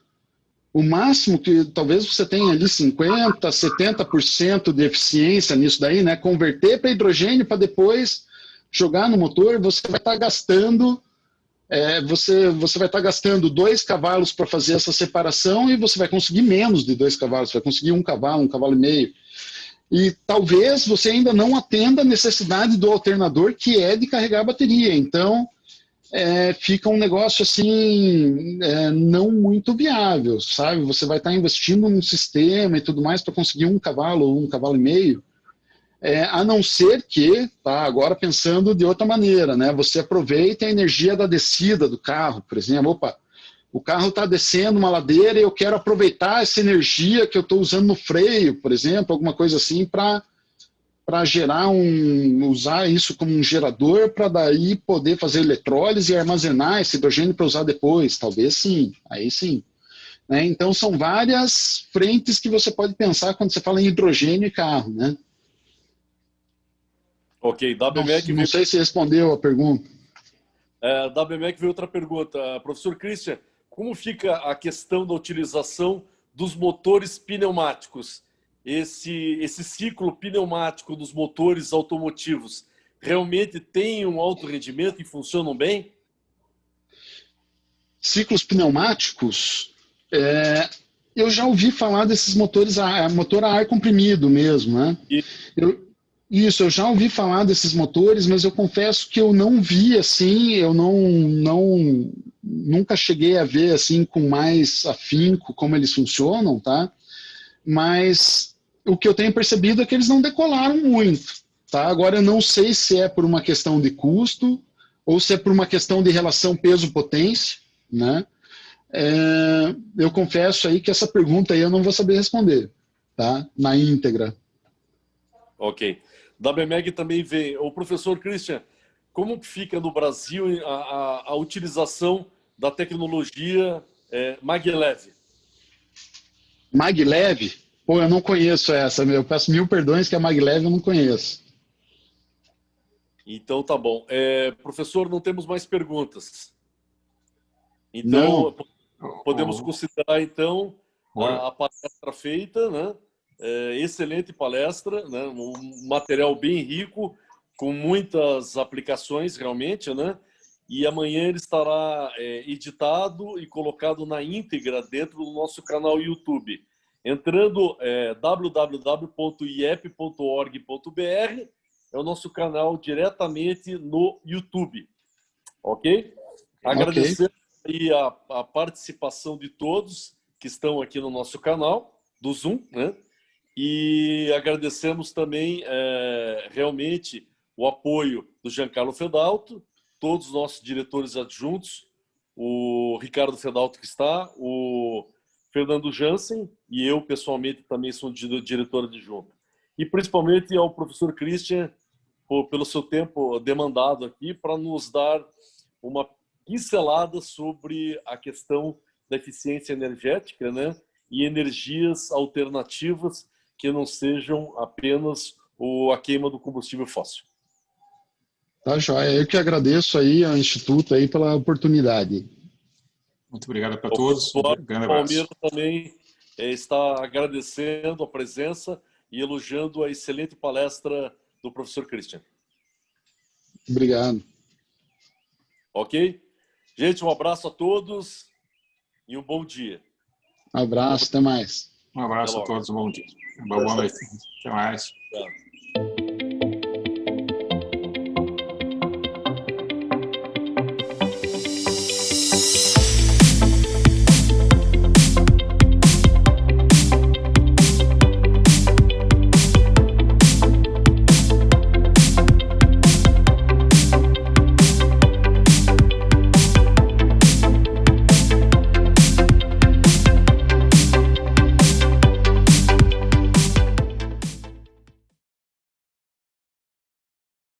o máximo que talvez você tenha ali 50%, 70% de eficiência nisso daí, né, converter para hidrogênio para depois jogar no motor, você vai estar gastando... você vai estar gastando 2 cavalos para fazer essa separação e você vai conseguir menos de 2 cavalos, você vai conseguir 1 cavalo e meio. E talvez você ainda não atenda a necessidade do alternador, que é de carregar a bateria. Então, fica um negócio assim, não muito viável, sabe? Você vai estar investindo num sistema e tudo mais para conseguir 1 cavalo ou 1 cavalo e meio. A não ser que, tá, agora pensando de outra maneira, né, você aproveita a energia da descida do carro, por exemplo, o carro está descendo uma ladeira e eu quero aproveitar essa energia que eu estou usando no freio, por exemplo, alguma coisa assim, para usar isso como um gerador para daí poder fazer eletrólise e armazenar esse hidrogênio para usar depois, talvez sim, aí sim. Né? Então são várias frentes que você pode pensar quando você fala em hidrogênio e carro, né? Ok, da ABMEC não sei se respondeu a pergunta. Da ABMEC veio outra pergunta. Professor Christian, como fica a questão da utilização dos motores pneumáticos? Esse ciclo pneumático dos motores automotivos realmente tem um alto rendimento e funcionam bem? Ciclos pneumáticos, eu já ouvi falar desses motores, motor a ar comprimido mesmo, né? Eu já ouvi falar desses motores, mas eu confesso que eu não vi assim, eu nunca cheguei a ver assim com mais afinco como eles funcionam, tá? Mas o que eu tenho percebido é que eles não decolaram muito, tá? Agora eu não sei se é por uma questão de custo ou se é por uma questão de relação peso-potência, né? Eu confesso aí que essa pergunta aí eu não vou saber responder, tá? Na íntegra. Ok. Da BMEG também vem o professor Christian. Como fica no Brasil a utilização da tecnologia maglev? Maglev? Pô, eu não conheço essa. Eu peço 1000 perdões que a maglev eu não conheço. Então tá bom. Professor, não temos mais perguntas. Não. Então podemos considerar então a palestra feita, né? Excelente palestra, né? Um material bem rico, com muitas aplicações realmente, né? E amanhã ele estará editado e colocado na íntegra dentro do nosso canal YouTube. Entrando www.iep.org.br, é o nosso canal diretamente no YouTube. Ok? Agradecer aí a participação de todos que estão aqui no nosso canal do Zoom, né? E agradecemos também realmente o apoio do Giancarlo Fedalto, todos os nossos diretores adjuntos, o Ricardo Fedalto que está, o Fernando Jansen e eu pessoalmente também sou diretor adjunto. E principalmente ao professor Christian pelo seu tempo demandado aqui para nos dar uma pincelada sobre a questão da eficiência energética, né? E energias alternativas que não sejam apenas a queima do combustível fóssil. Tá, joia. Eu que agradeço aí ao Instituto aí pela oportunidade. Muito obrigado para todos. O grande Palmeiras abraço. também está agradecendo a presença e elogiando a excelente palestra do professor Christian. Obrigado. Ok? Gente, um abraço a todos e um bom dia. Um abraço, até mais. Um abraço a todos, um bom dia. Boa noite. Até mais.